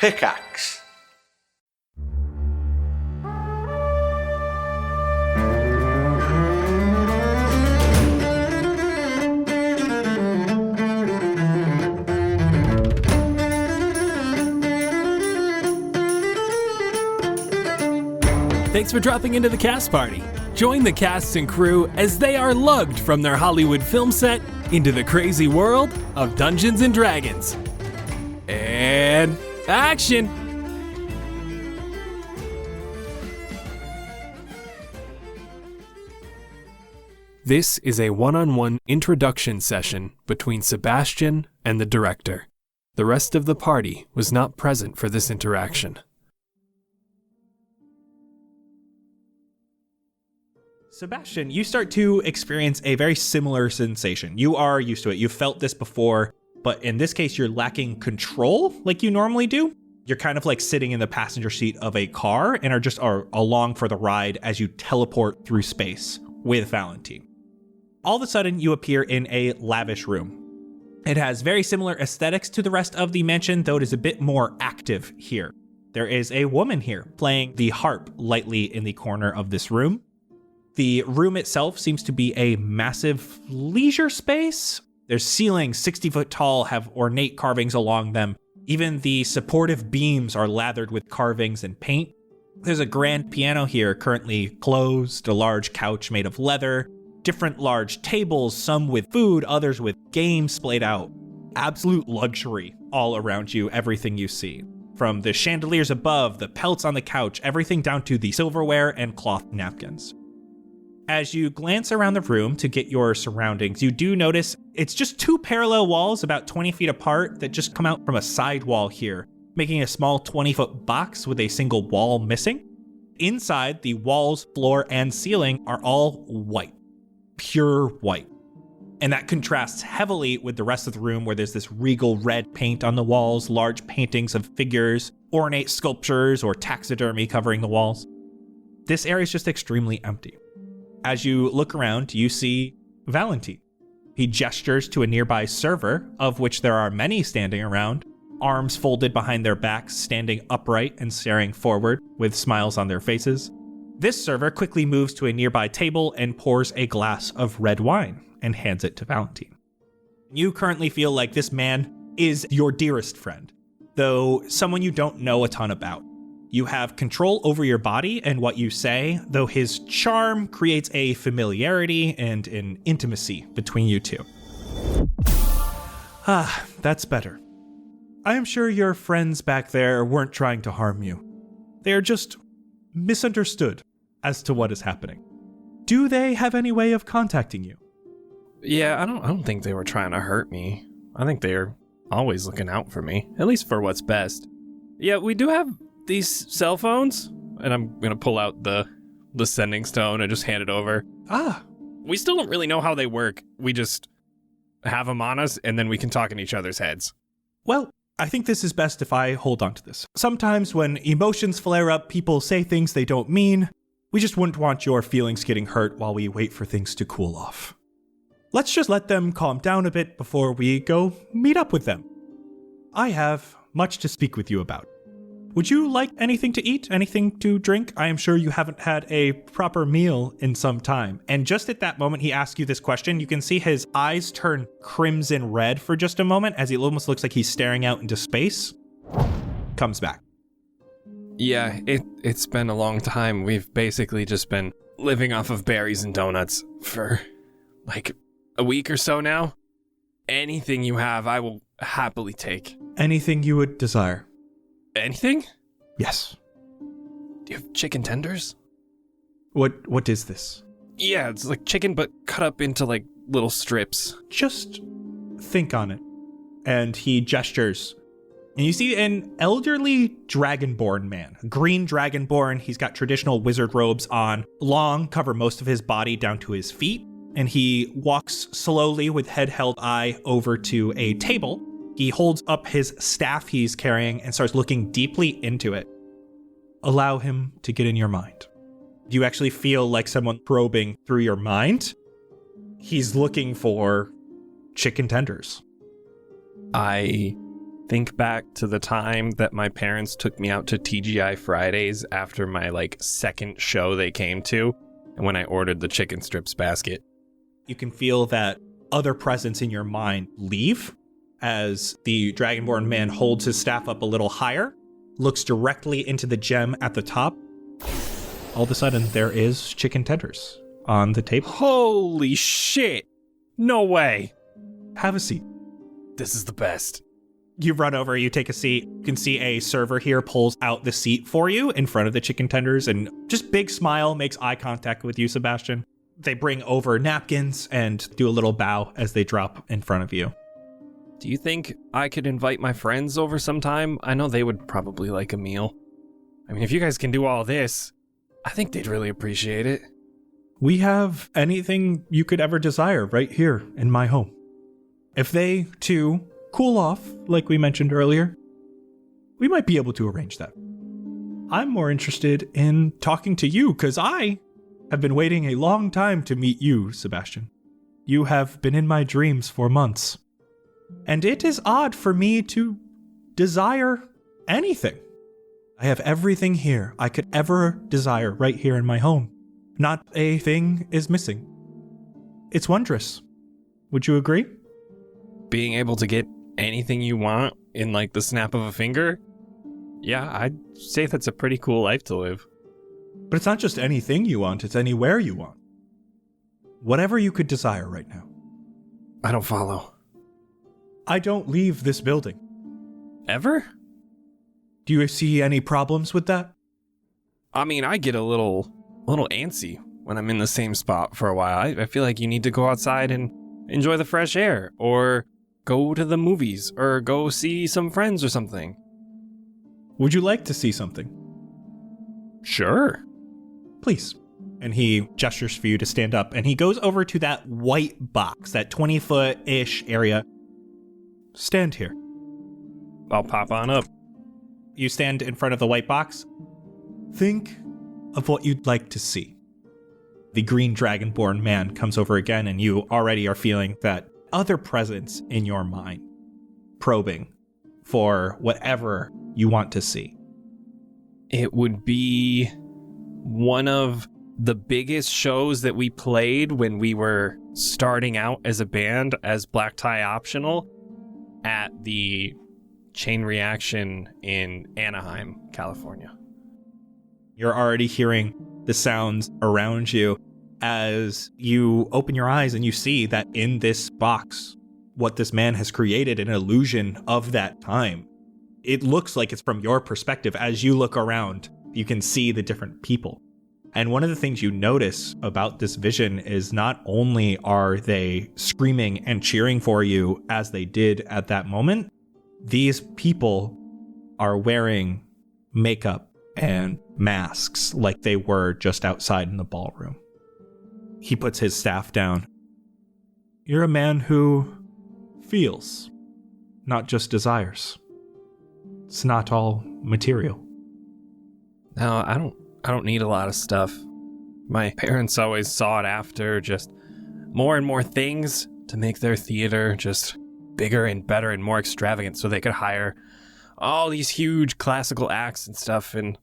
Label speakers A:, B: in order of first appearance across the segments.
A: Pickaxe.
B: Thanks for dropping into the cast party. Join the cast and crew as they are lugged from their Hollywood film set into the crazy world of Dungeons & Dragons. And action! This is a one-on-one introduction session between Sebastian and the director. The rest of the party was not present for this interaction.
C: Sebastian, you start to experience a very similar sensation. You are used to it. You've felt this before, but in this case, you're lacking control like you normally do. You're kind of like sitting in the passenger seat of a car and are along for the ride as you teleport through space with Valentine. All of a sudden, you appear in a lavish room. It has very similar aesthetics to the rest of the mansion, though it is a bit more active here. There is a woman here playing the harp lightly in the corner of this room. The room itself seems to be a massive leisure space. There's ceilings 60 foot tall, have ornate carvings along them. Even the supportive beams are lathered with carvings and paint. There's a grand piano here, currently closed, a large couch made of leather, different large tables, some with food, others with games splayed out. Absolute luxury all around you, everything you see. From the chandeliers above, the pelts on the couch, everything down to the silverware and cloth napkins. As you glance around the room to get your surroundings, you do notice it's just two parallel walls about 20 feet apart that just come out from a side wall here, making a small 20-foot box with a single wall missing. Inside, the walls, floor, and ceiling are all white, pure white. And that contrasts heavily with the rest of the room where there's this regal red paint on the walls, large paintings of figures, ornate sculptures, or taxidermy covering the walls. This area is just extremely empty. As you look around, you see Valentine. He gestures to a nearby server, of which there are many standing around, arms folded behind their backs, standing upright and staring forward with smiles on their faces. This server quickly moves to a nearby table and pours a glass of red wine and hands it to Valentine. You currently feel like this man is your dearest friend, though someone you don't know a ton about. You have control over your body and what you say, though his charm creates a familiarity and an intimacy between you two. Ah, that's better. I am sure your friends back there weren't trying to harm you. They are just misunderstood as to what is happening. Do they have any way of contacting you?
D: Yeah, I don't think they were trying to hurt me. I think they're always looking out for me, at least for what's best. Yeah, we do have these cell phones, and I'm gonna pull out the sending stone and just hand it over. We still don't really know how they work. We just have them on us, and then we can talk in each other's heads.
C: Well, I think this is best if I hold on to this. Sometimes when emotions flare up, people say things they don't mean. We just wouldn't want your feelings getting hurt while we wait for things to cool off. Let's just let them calm down a bit before we go meet up with them. I have much to speak with you about. Would you like anything to eat? Anything to drink? I am sure you haven't had a proper meal in some time. And just at that moment he asks you this question, you can see his eyes turn crimson red for just a moment as it almost looks like he's staring out into space. Comes back.
D: Yeah, it's been a long time. We've basically just been living off of berries and donuts for like a week or so now. Anything you have, I will happily take.
C: Anything you would desire.
D: Anything?
C: Yes.
D: Do you have chicken tenders?
C: What is this?
D: Yeah, it's like chicken, but cut up into like little strips.
C: Just think on it. And he gestures. And you see an elderly dragonborn man, green dragonborn. He's got traditional wizard robes on, long, cover most of his body down to his feet. And he walks slowly with head held high over to a table. He holds up his staff he's carrying and starts looking deeply into it. Allow him to get in your mind. You actually feel like someone probing through your mind. He's looking for chicken tenders.
D: I think back to the time that my parents took me out to TGI Fridays after my second show they came to, and when I ordered the chicken strips basket.
C: You can feel that other presence in your mind leave as the Dragonborn man holds his staff up a little higher, looks directly into the gem at the top. All of a sudden, there is chicken tenders on the table.
D: Holy shit! No way!
C: Have a seat.
D: This is the best.
C: You run over, you take a seat. You can see a server here pulls out the seat for you in front of the chicken tenders and just big smile, makes eye contact with you, Sebastian. They bring over napkins and do a little bow as they drop in front of you.
D: Do you think I could invite my friends over sometime? I know they would probably like a meal. I mean, if you guys can do all this, I think they'd really appreciate it.
C: We have anything you could ever desire right here in my home. If they, too, cool off, like we mentioned earlier, we might be able to arrange that. I'm more interested in talking to you, because I have been waiting a long time to meet you, Sebastian. You have been in my dreams for months. And it is odd for me to desire anything. I have everything here I could ever desire right here in my home. Not a thing is missing. It's wondrous. Would you agree?
D: Being able to get anything you want in the snap of a finger? Yeah, I'd say that's a pretty cool life to live.
C: But it's not just anything you want, it's anywhere you want. Whatever you could desire right now.
D: I don't follow.
C: I don't leave this building.
D: Ever?
C: Do you see any problems with that?
D: I mean, I get a little antsy when I'm in the same spot for a while. I feel like you need to go outside and enjoy the fresh air, or go to the movies, or go see some friends or something.
C: Would you like to see something?
D: Sure.
C: Please. And he gestures for you to stand up, and he goes over to that white box, that 20-foot-ish area. Stand here.
D: I'll pop on up.
C: You stand in front of the white box. Think of what you'd like to see. The green dragonborn man comes over again, and you already are feeling that other presence in your mind, probing for whatever you want to see.
D: It would be one of the biggest shows that we played when we were starting out as a band as Black Tie Optional at the Chain Reaction in Anaheim, California.
C: You're already hearing the sounds around you as you open your eyes and you see that in this box, what this man has created, an illusion of that time. It looks like it's from your perspective. As you look around, you can see the different people. And one of the things you notice about this vision is not only are they screaming and cheering for you as they did at that moment, these people are wearing makeup and masks like they were just outside in the ballroom. He puts his staff down. You're a man who feels, not just desires. It's not all material.
D: No, I don't need a lot of stuff. My parents always sought after just more and more things to make their theater just bigger and better and more extravagant so they could hire all these huge classical acts and stuff. And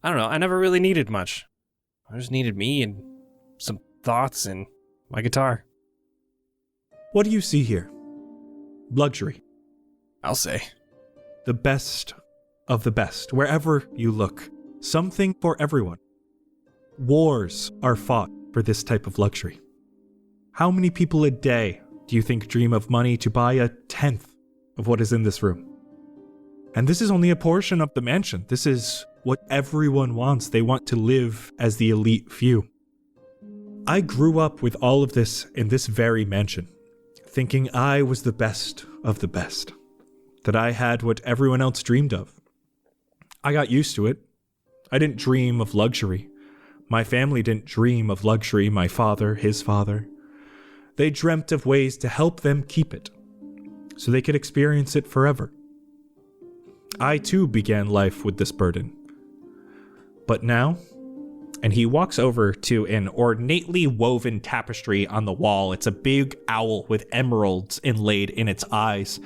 D: I don't know, I never really needed much. I just needed me and some thoughts and my guitar.
C: What do you see here? Luxury.
D: I'll say.
C: The best of the best. Wherever you look, something for everyone. Wars are fought for this type of luxury. How many people a day do you think dream of money to buy a tenth of what is in this room? And this is only a portion of the mansion. This is what everyone wants. They want to live as the elite few. I grew up with all of this in this very mansion, thinking I was the best of the best, that I had what everyone else dreamed of. I got used to it. I didn't dream of luxury. My family didn't dream of luxury, my father, his father. They dreamt of ways to help them keep it, so they could experience it forever. I too began life with this burden. But now, And he walks over to an ornately woven tapestry on the wall. It's a big owl with emeralds inlaid in its eyes.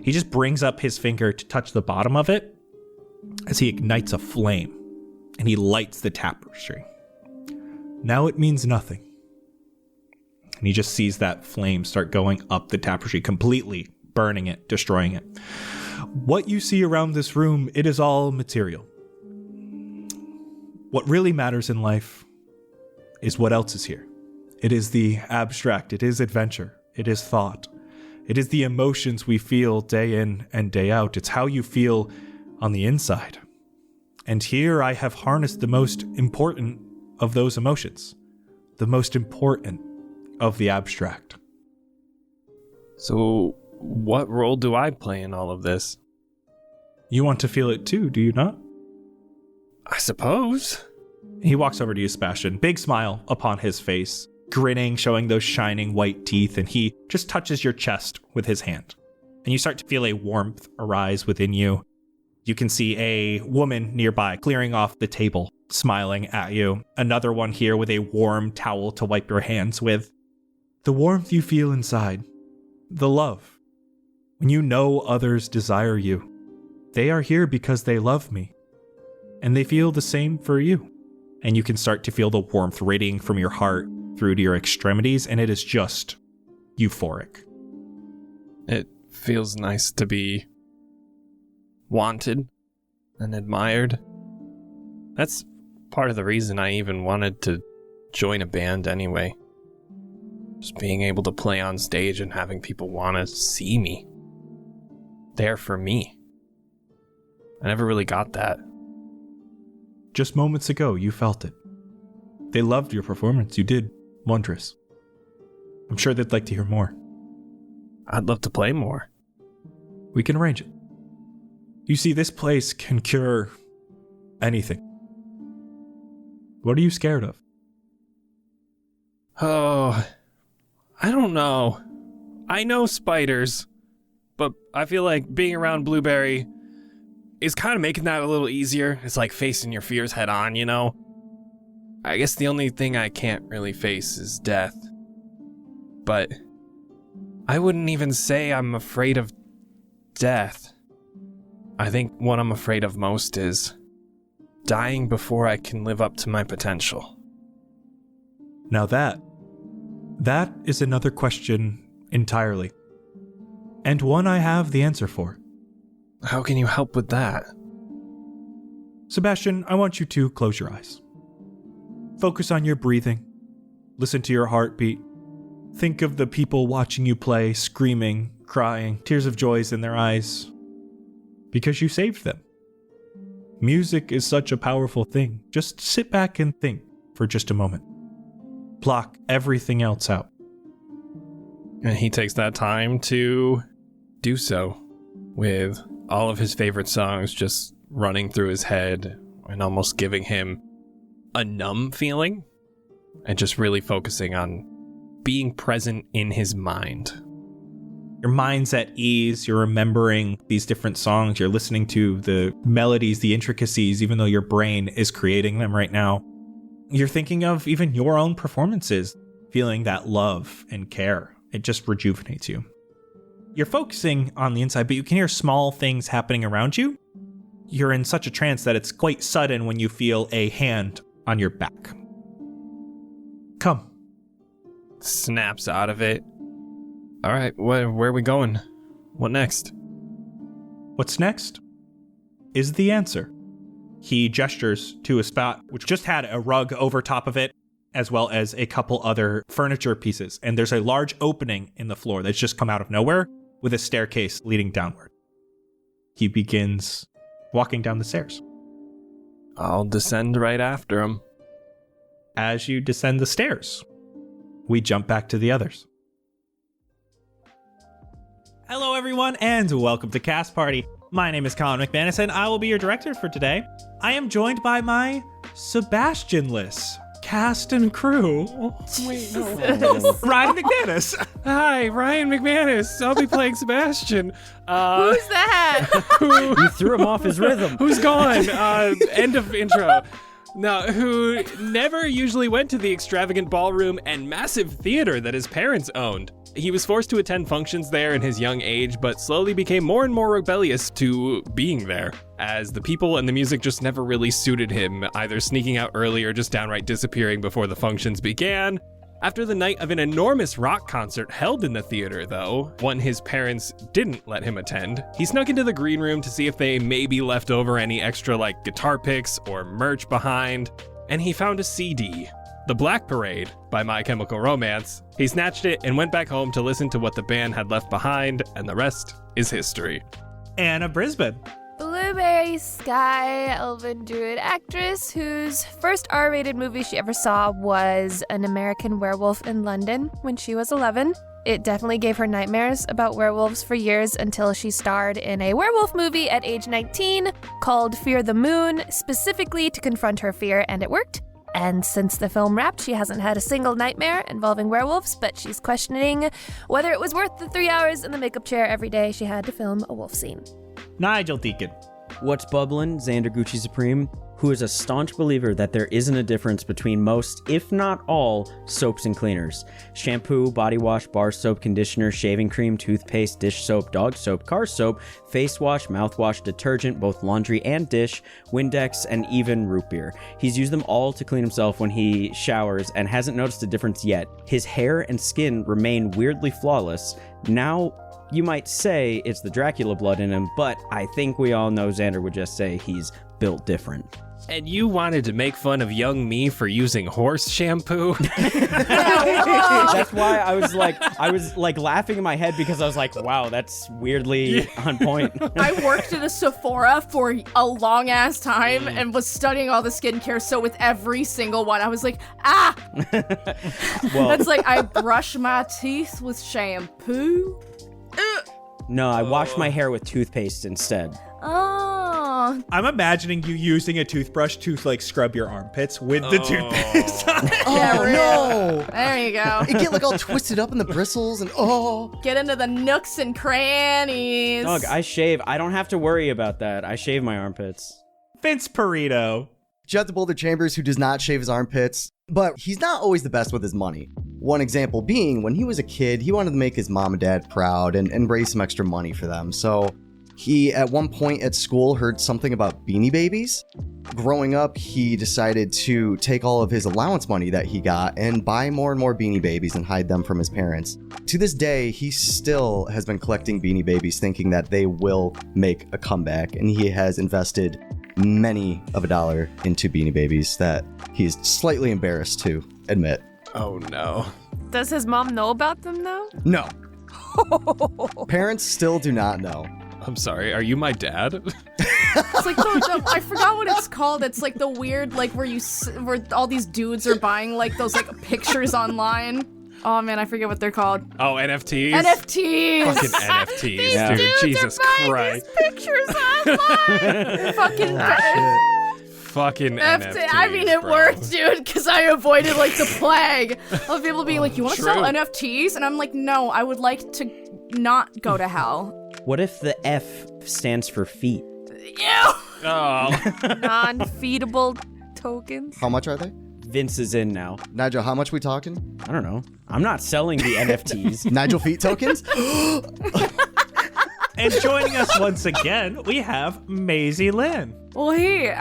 C: He just brings up his finger to touch the bottom of it as he ignites a flame, and he lights the tapestry. Now it means nothing. And he just sees that flame start going up the tapestry, completely burning it, destroying it. What you see around this room, it is all material. What really matters in life is what else is here. It is the abstract, it is adventure, it is thought. It is the emotions we feel day in and day out. It's how you feel on the inside. And here I have harnessed the most important of those emotions, the most important of the abstract.
D: So, what role do I play in all of this?
C: You want to feel it too, do you not?
D: I suppose.
C: He walks over to you, Sebastian, big smile upon his face, grinning, showing those shining white teeth, and he just touches your chest with his hand. And you start to feel a warmth arise within you. You can see a woman nearby clearing off the table, smiling at you. Another one here with a warm towel to wipe your hands with. The warmth you feel inside, the love. When you know others desire you, they are here because they love me. And they feel the same for you. And you can start to feel the warmth radiating from your heart through to your extremities, and it is just euphoric.
D: It feels nice to be wanted and admired. That's part of the reason I even wanted to join a band anyway. Just being able to play on stage and having people want to see me. There for me. I never really got that.
C: Just moments ago, you felt it. They loved your performance. You did wondrous. I'm sure they'd like to hear more.
D: I'd love to play more.
C: We can arrange it. You see, this place can cure anything. What are you scared of?
D: Oh, I don't know. I know spiders, but I feel like being around Blueberry is kind of making that a little easier. It's like facing your fears head on, you know? I guess the only thing I can't really face is death. But I wouldn't even say I'm afraid of death. I think what I'm afraid of most is dying before I can live up to my potential.
C: Now that is another question entirely. And one I have the answer for.
D: How can you help with that?
C: Sebastian, I want you to close your eyes. Focus on your breathing. Listen to your heartbeat. Think of the people watching you play, screaming, crying, tears of joy in their eyes. Because you saved them. Music is such a powerful thing. Just sit back and think for just a moment. Block everything else out.
D: And he takes that time to do so, with all of his favorite songs just running through his head and almost giving him a numb feeling, and just really focusing on being present in his mind.
C: Your mind's at ease, you're remembering these different songs, you're listening to the melodies, the intricacies, even though your brain is creating them right now. You're thinking of even your own performances, feeling that love and care. It just rejuvenates you. You're focusing on the inside, but you can hear small things happening around you. You're in such a trance that it's quite sudden when you feel a hand on your back. Come.
D: Snaps out of it. All right, where are we going? What next?
C: What's next is the answer. He gestures to a spot which just had a rug over top of it, as well as a couple other furniture pieces. And there's a large opening in the floor that's just come out of nowhere with a staircase leading downward. He begins walking down the stairs.
D: I'll descend right after him.
C: As you descend the stairs, we jump back to the others. Hello, everyone, and welcome to Cast Party. My name is Colin McManus, and I will be your director for today. I am joined by my Sebastian-less cast and crew.
D: Wait, no.
C: Ryan McManus.
D: Hi, Ryan McManus. I'll be playing Sebastian.
A: Who's that?
E: You threw him off his rhythm.
D: Who's gone? End of intro.
B: Now, who never usually went to the extravagant ballroom and massive theater that his parents owned. He was forced to attend functions there in his young age, but slowly became more and more rebellious to being there, as the people and the music just never really suited him, either sneaking out early or just downright disappearing before the functions began. After the night of an enormous rock concert held in the theater, though, one his parents didn't let him attend, he snuck into the green room to see if they maybe left over any extra guitar picks or merch behind, and he found a CD, The Black Parade by My Chemical Romance. He snatched it and went back home to listen to what the band had left behind, and the rest is history.
C: Anna Brisbane.
A: Blueberry Sky, elven druid actress whose first R-rated movie she ever saw was An American Werewolf in London when she was 11. It definitely gave her nightmares about werewolves for years until she starred in a werewolf movie at age 19 called Fear the Moon, specifically to confront her fear, and it worked. And since the film wrapped, she hasn't had a single nightmare involving werewolves, but she's questioning whether it was worth the 3 hours in the makeup chair every day she had to film a wolf scene.
C: Nigel Deacon.
E: What's Bubblin', Xander Gucci Supreme, who is a staunch believer that there isn't a difference between most, if not all, soaps and cleaners. Shampoo, body wash, bar soap, conditioner, shaving cream, toothpaste, dish soap, dog soap, car soap, face wash, mouthwash, detergent, both laundry and dish, Windex, and even root beer. He's used them all to clean himself when he showers and hasn't noticed a difference yet. His hair and skin remain weirdly flawless. Now, you might say it's the Dracula blood in him, but I think we all know Xander would just say he's built different.
B: And you wanted to make fun of young me for using horse shampoo?
E: That's why I was laughing in my head because I was like, wow, that's weirdly on point.
F: I worked at a Sephora for a long ass time and was studying all the skincare. So with every single one, I was like,
E: Well,
F: that's like I brush my teeth with shampoo.
E: no, I wash my hair with toothpaste instead.
F: Oh.
C: I'm imagining you using a toothbrush to scrub your armpits with the toothpaste on it.
F: Yeah,
G: no.
F: There you go.
G: It get all twisted up in the bristles and
F: Get into the nooks and crannies.
E: Dog, I shave. I don't have to worry about that. I shave my armpits.
C: Vince Perito.
G: Jett the Boulder Chambers, who does not shave his armpits, but he's not always the best with his money. One example being, when he was a kid, he wanted to make his mom and dad proud and raise some extra money for them. So he, at one point at school, heard something about Beanie Babies. Growing up, he decided to take all of his allowance money that he got and buy more and more Beanie Babies and hide them from his parents. To this day, he still has been collecting Beanie Babies, thinking that they will make a comeback, and he has invested many of a dollar into Beanie Babies that he's slightly embarrassed to admit.
B: Oh no.
A: Does his mom know about them, though?
G: No. Parents still do not know.
B: I'm sorry, are you my dad?
F: It's like I forgot what it's called. It's like the weird, where all these dudes are buying those pictures online. Oh man, I forget what they're called.
B: Oh, NFTs?
F: NFTs!
B: Fucking NFTs,
F: These
B: dude.
F: dudes
B: Jesus
F: are buying
B: Christ.
F: these pictures online! Fucking
B: Fucking NFTs,
F: I mean, it
B: bro.
F: worked, dude, because I avoided the plague of people being like, you want to sell
B: True.
F: NFTs? And I'm like, no, I would like to not go to hell.
E: What if the F stands for feet?
F: Ew!
B: Oh.
A: Non-feedable tokens.
G: How much are they?
E: Vince is in now.
G: Nigel, how much we talking?
E: I don't know. I'm not selling the NFTs.
G: Nigel feet tokens?
C: And joining us once again, we have Maisie Lynn.
F: Well, hey,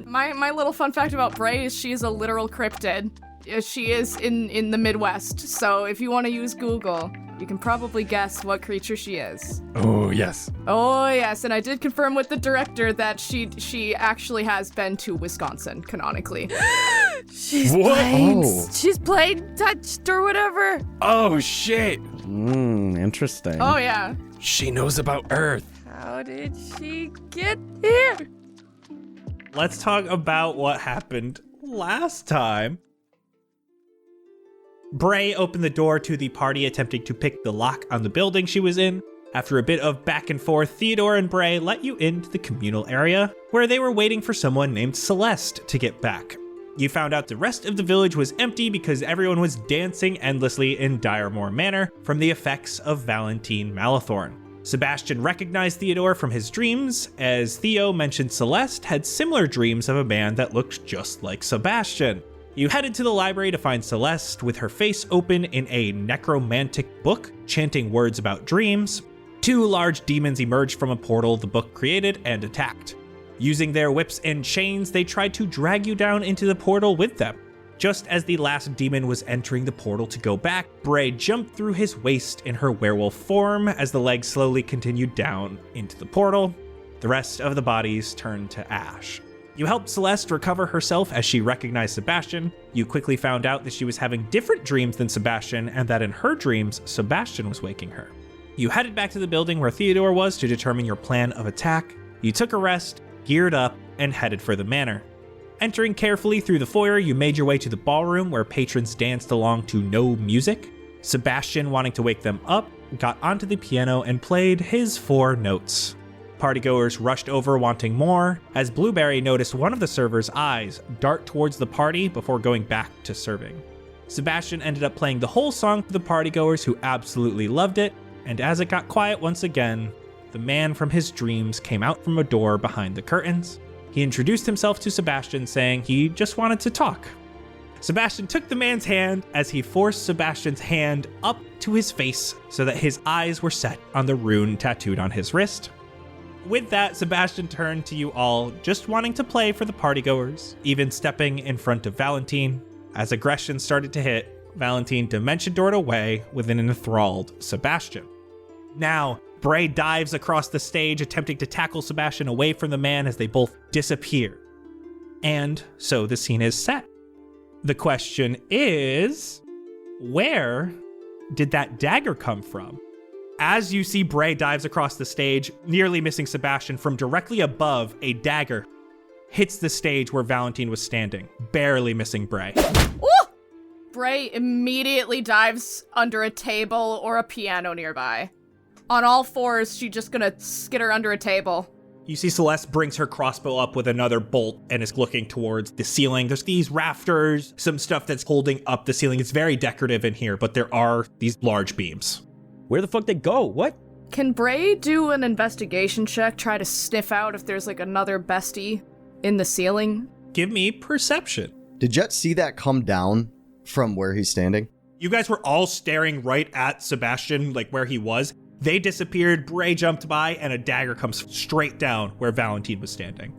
F: my little fun fact about Bray is she is a literal cryptid. She is in the Midwest, so if you want to use Google, you can probably guess what creature she is.
B: Oh, yes.
F: Oh, yes, and I did confirm with the director that she actually has been to Wisconsin, canonically.
A: She's
B: What?
A: played touched or whatever.
B: Oh, shit.
E: Interesting.
F: Oh, yeah.
B: She knows about Earth.
A: How did she get here?
C: Let's talk about what happened last time. Bray opened the door to the party, attempting to pick the lock on the building she was in. After a bit of back and forth, Theodore and Bray let you into the communal area, where they were waiting for someone named Celeste to get back. You found out the rest of the village was empty because everyone was dancing endlessly in Diremore Manor from the effects of Valentine Malathorn. Sebastian recognized Theodore from his dreams, as Theo mentioned Celeste had similar dreams of a man that looked just like Sebastian. You headed to the library to find Celeste with her face open in a necromantic book, chanting words about dreams. 2 large demons emerged from a portal the book created and attacked. Using their whips and chains, they tried to drag you down into the portal with them. Just as the last demon was entering the portal to go back, Bray jumped through his waist in her werewolf form as the legs slowly continued down into the portal. The rest of the bodies turned to ash. You helped Celeste recover herself as she recognized Sebastian. You quickly found out that she was having different dreams than Sebastian, and that in her dreams, Sebastian was waking her. You headed back to the building where Theodore was to determine your plan of attack. You took a rest, geared up, and headed for the manor. Entering carefully through the foyer, you made your way to the ballroom where patrons danced along to no music. Sebastian, wanting to wake them up, got onto the piano and played his 4 notes. Partygoers rushed over wanting more, as Blueberry noticed one of the servers' eyes dart towards the party before going back to serving. Sebastian ended up playing the whole song for the partygoers, who absolutely loved it, and as it got quiet once again, the man from his dreams came out from a door behind the curtains. He introduced himself to Sebastian, saying he just wanted to talk. Sebastian took the man's hand as he forced Sebastian's hand up to his face so that his eyes were set on the rune tattooed on his wrist. With that, Sebastian turned to you all, just wanting to play for the partygoers, even stepping in front of Valentine. As aggression started to hit, Valentine dimension-doored away with an enthralled Sebastian. Now, Bray dives across the stage, attempting to tackle Sebastian away from the man as they both disappear. And so the scene is set. The question is, where did that dagger come from? As you see Bray dives across the stage, nearly missing Sebastian, from directly above, a dagger hits the stage where Valentine was standing, barely missing Bray.
F: Ooh! Bray immediately dives under a table or a piano nearby. On all 4s, she's just gonna skitter under a table.
C: You see Celeste brings her crossbow up with another bolt and is looking towards the ceiling. There's these rafters, some stuff that's holding up the ceiling. It's very decorative in here, but there are these large beams.
E: Where the fuck they go? What?
F: Can Bray do an investigation check, try to sniff out if there's like another bestie in the ceiling?
C: Give me perception.
G: Did Jett see that come down from where he's standing?
C: You guys were all staring right at Sebastian, like where he was. They disappeared, Bray jumped by, and a dagger comes straight down where Valentine was standing.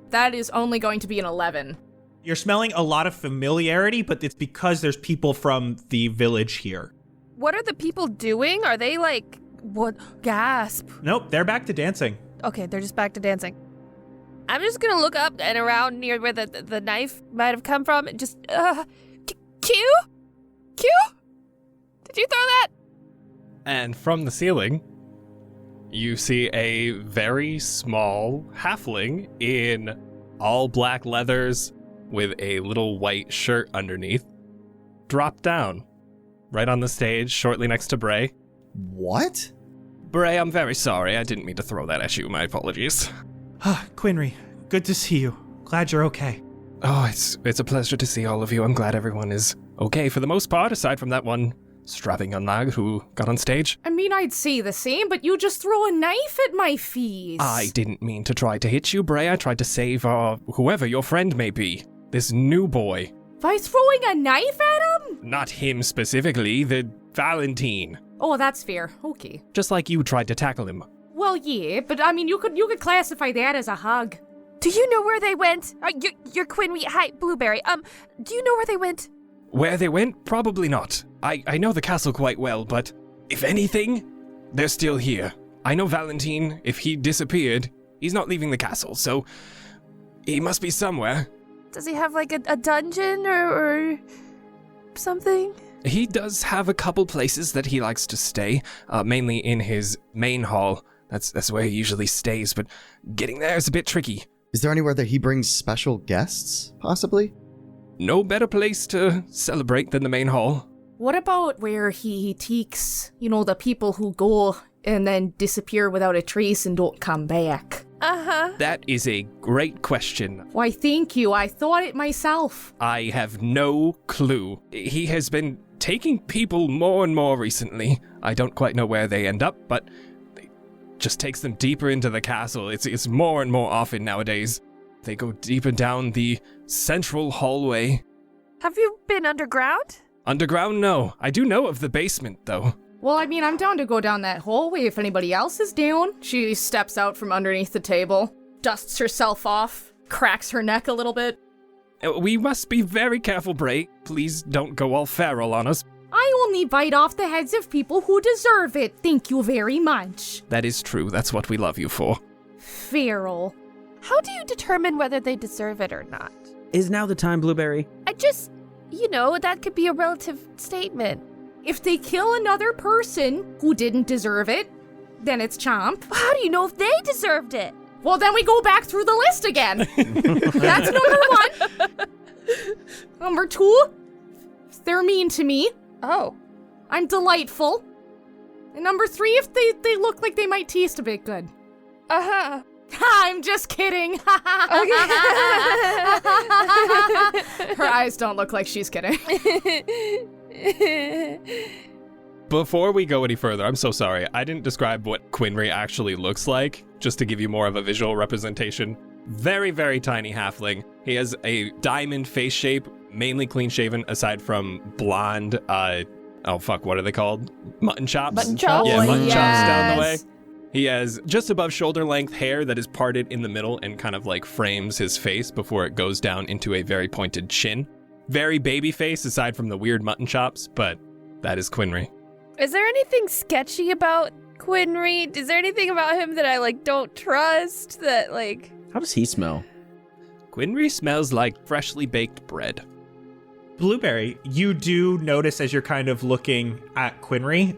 F: That is only going to be an 11.
C: You're smelling a lot of familiarity, but it's because there's people from the village here.
A: What are the people doing? Are they like, what? Gasp.
C: Nope, they're back to dancing.
A: Okay, they're just back to dancing. I'm just gonna look up and around near where the knife might have come from and just, Q? Q? Did you throw that?
D: And from the ceiling, you see a very small halfling in all black leathers with a little white shirt underneath drop down right on the stage shortly next to Bray.
G: What?
D: Bray, I'm very sorry. I didn't mean to throw that at you. My apologies.
C: Quinry, good to see you. Glad you're okay.
D: Oh, it's a pleasure to see all of you. I'm glad everyone is okay for the most part, aside from that one strapping young lad who got on stage.
F: I mean, I'd say the same, but you just throw a knife at my face.
D: I didn't mean to try to hit you, Bray. I tried to save, whoever your friend may be. This new boy.
F: By throwing a knife at him?
D: Not him specifically, the Valentine.
F: Oh, that's fair. Okay.
D: Just like you tried to tackle him.
F: Well, yeah, but I mean, you could classify that as a hug.
A: Do you know where they went? You're Quinry. Hi, Blueberry. Do you know where they went?
D: Where they went? Probably not. I know the castle quite well, but if anything, they're still here. I know Valentine, if he disappeared, he's not leaving the castle, so he must be somewhere.
A: Does he have like a dungeon or something?
D: He does have a couple places that he likes to stay, mainly in his main hall. That's where he usually stays, but getting there is a bit tricky.
G: Is there anywhere that he brings special guests, possibly?
D: No better place to celebrate than the main hall.
F: What about where he takes, the people who go and then disappear without a trace and don't come back?
A: Uh-huh.
D: That is a great question.
F: Why, thank you. I thought it myself.
D: I have no clue. He has been taking people more and more recently. I don't quite know where they end up, but it just takes them deeper into the castle. It's more and more often nowadays. They go deeper down the central hallway.
A: Have you been underground?
D: Underground, no. I do know of the basement, though.
F: Well, I mean, I'm down to go down that hallway if anybody else is down. She steps out from underneath the table, dusts herself off, cracks her neck a little bit.
D: We must be very careful, Bray. Please don't go all feral on us.
F: I only bite off the heads of people who deserve it. Thank you very much.
D: That is true. That's what we love you for.
F: Feral.
A: How do you determine whether they deserve it or not?
E: Is now the time, Blueberry?
A: I just, that could be a relative statement.
F: If they kill another person who didn't deserve it, then it's Chomp.
A: How do you know if they deserved it?
F: Well, then we go back through the list again. That's number 1. Number 2, they're mean to me.
A: Oh.
F: I'm delightful. And number 3, if they look like they might taste a bit good.
A: Uh-huh.
F: I'm just kidding. Her eyes don't look like she's kidding.
D: Before we go any further, I'm so sorry. I didn't describe what Quinry actually looks like, just to give you more of a visual representation. Very, very tiny halfling. He has a diamond face shape, mainly clean-shaven, aside from blonde, what are they called? Mutton chops?
A: Mutton chops?
D: Yeah, mutton
F: yes.
D: chops down the way. He has just above shoulder length hair that is parted in the middle and kind of like frames his face before it goes down into a very pointed chin. Very baby face aside from the weird mutton chops, but that is Quinry.
A: Is there anything sketchy about Quinry? Is there anything about him that I, don't trust? That,
E: How does he smell?
D: Quinry smells like freshly baked bread.
C: Blueberry, you do notice as you're kind of looking at Quinry,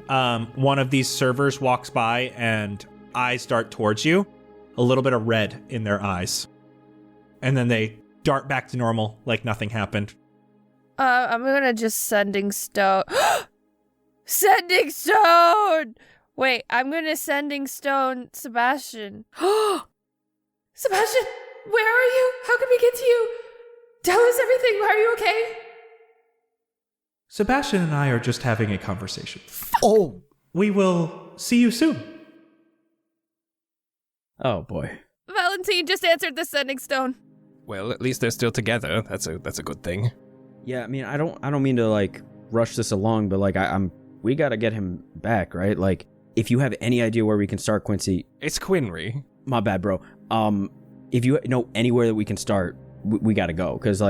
C: one of these servers walks by and eyes dart towards you, a little bit of red in their eyes. And then they dart back to normal like nothing happened.
A: I'm gonna just sending stone. Sending stone! Wait, I'm gonna sending stone Sebastian. Sebastian, where are you? How can we get to you? Tell us everything. Are you okay?
C: Sebastian and I are just having a conversation.
G: Oh,
C: We will see you soon.
E: Oh boy.
A: Valentine just answered the sending stone.
D: Well, at least they're still together. That's a good thing.
E: Yeah, I mean, I don't mean to rush this along, but we gotta get him back, right? If you have any idea where we can start, Quincy.
D: It's Quinry.
E: My bad, bro. If you know anywhere that we can start, we gotta go, because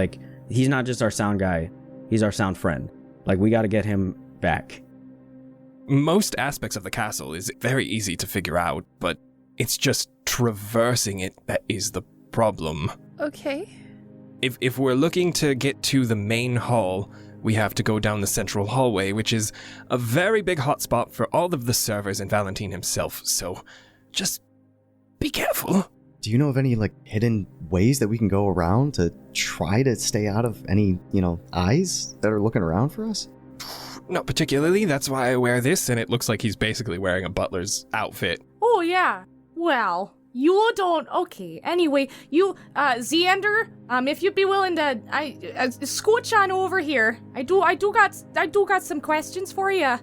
E: he's not just our sound guy, he's our sound friend. We gotta get him back.
D: Most aspects of the castle is very easy to figure out, but it's just traversing it that is the problem.
A: Okay.
D: If we're looking to get to the main hall, we have to go down the central hallway, which is a very big hotspot for all of the servers and Valentine himself, so just be careful.
G: do you know of any hidden ways that we can go around to try to stay out of any, eyes that are looking around for us?
D: Not particularly, that's why I wear this, and it looks like he's basically wearing a butler's outfit.
F: Oh, yeah. Well, you don't... Okay, anyway, you, Xander, if you'd be willing to, scooch on over here. I do got some questions for you.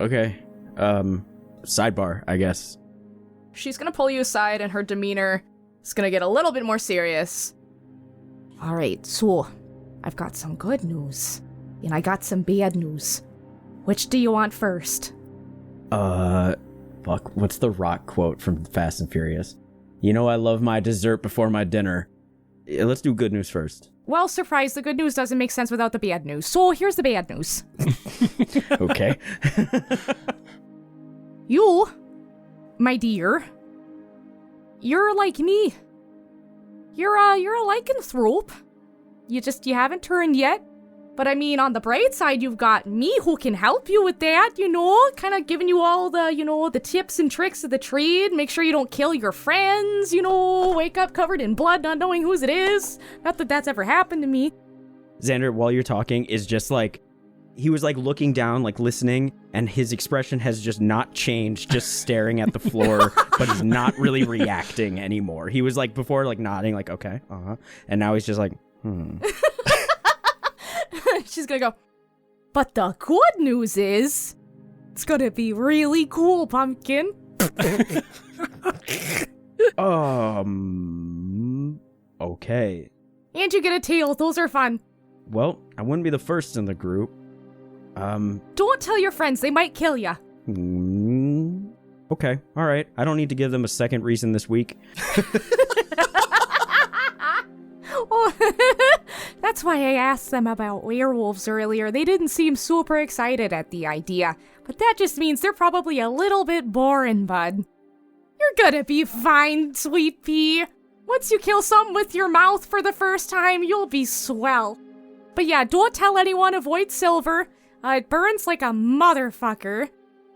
E: Okay. Sidebar, I guess.
F: She's gonna pull you aside, and her demeanor is gonna get a little bit more serious. All right, so I've got some good news, and I got some bad news. Which do you want first?
E: Fuck, what's the Rock quote from Fast and Furious? You know I love my dessert before my dinner. Yeah, let's do good news first.
F: Well, surprise, the good news doesn't make sense without the bad news. So here's the bad news.
E: Okay.
F: You, my dear, you're like me. You're a lycanthrope. You haven't turned yet. But I mean, on the bright side, you've got me who can help you with that, kind of giving you all the, the tips and tricks of the trade. Make sure you don't kill your friends, wake up covered in blood, not knowing whose it is. Not that that's ever happened to me.
E: Xander, while you're talking, is just he was looking down, listening, and his expression has just not changed, just staring at the floor, but he's not really reacting anymore. He was before, nodding, okay, and now he's just
F: She's gonna go, But the good news is, it's gonna be really cool, Pumpkin.
E: Okay.
F: And you get a tail. Those are fun.
E: Well, I wouldn't be the first in the group.
F: Don't tell your friends. They might kill ya.
E: Okay, all right. I don't need to give them a second reason this week.
F: Oh, that's why I asked them about werewolves earlier. They didn't seem super excited at the idea. But that just means they're probably a little bit boring, bud. You're gonna be fine, Sweet Pea. Once you kill something with your mouth for the first time, you'll be swell. But yeah, don't tell anyone, avoid silver. It burns like a motherfucker.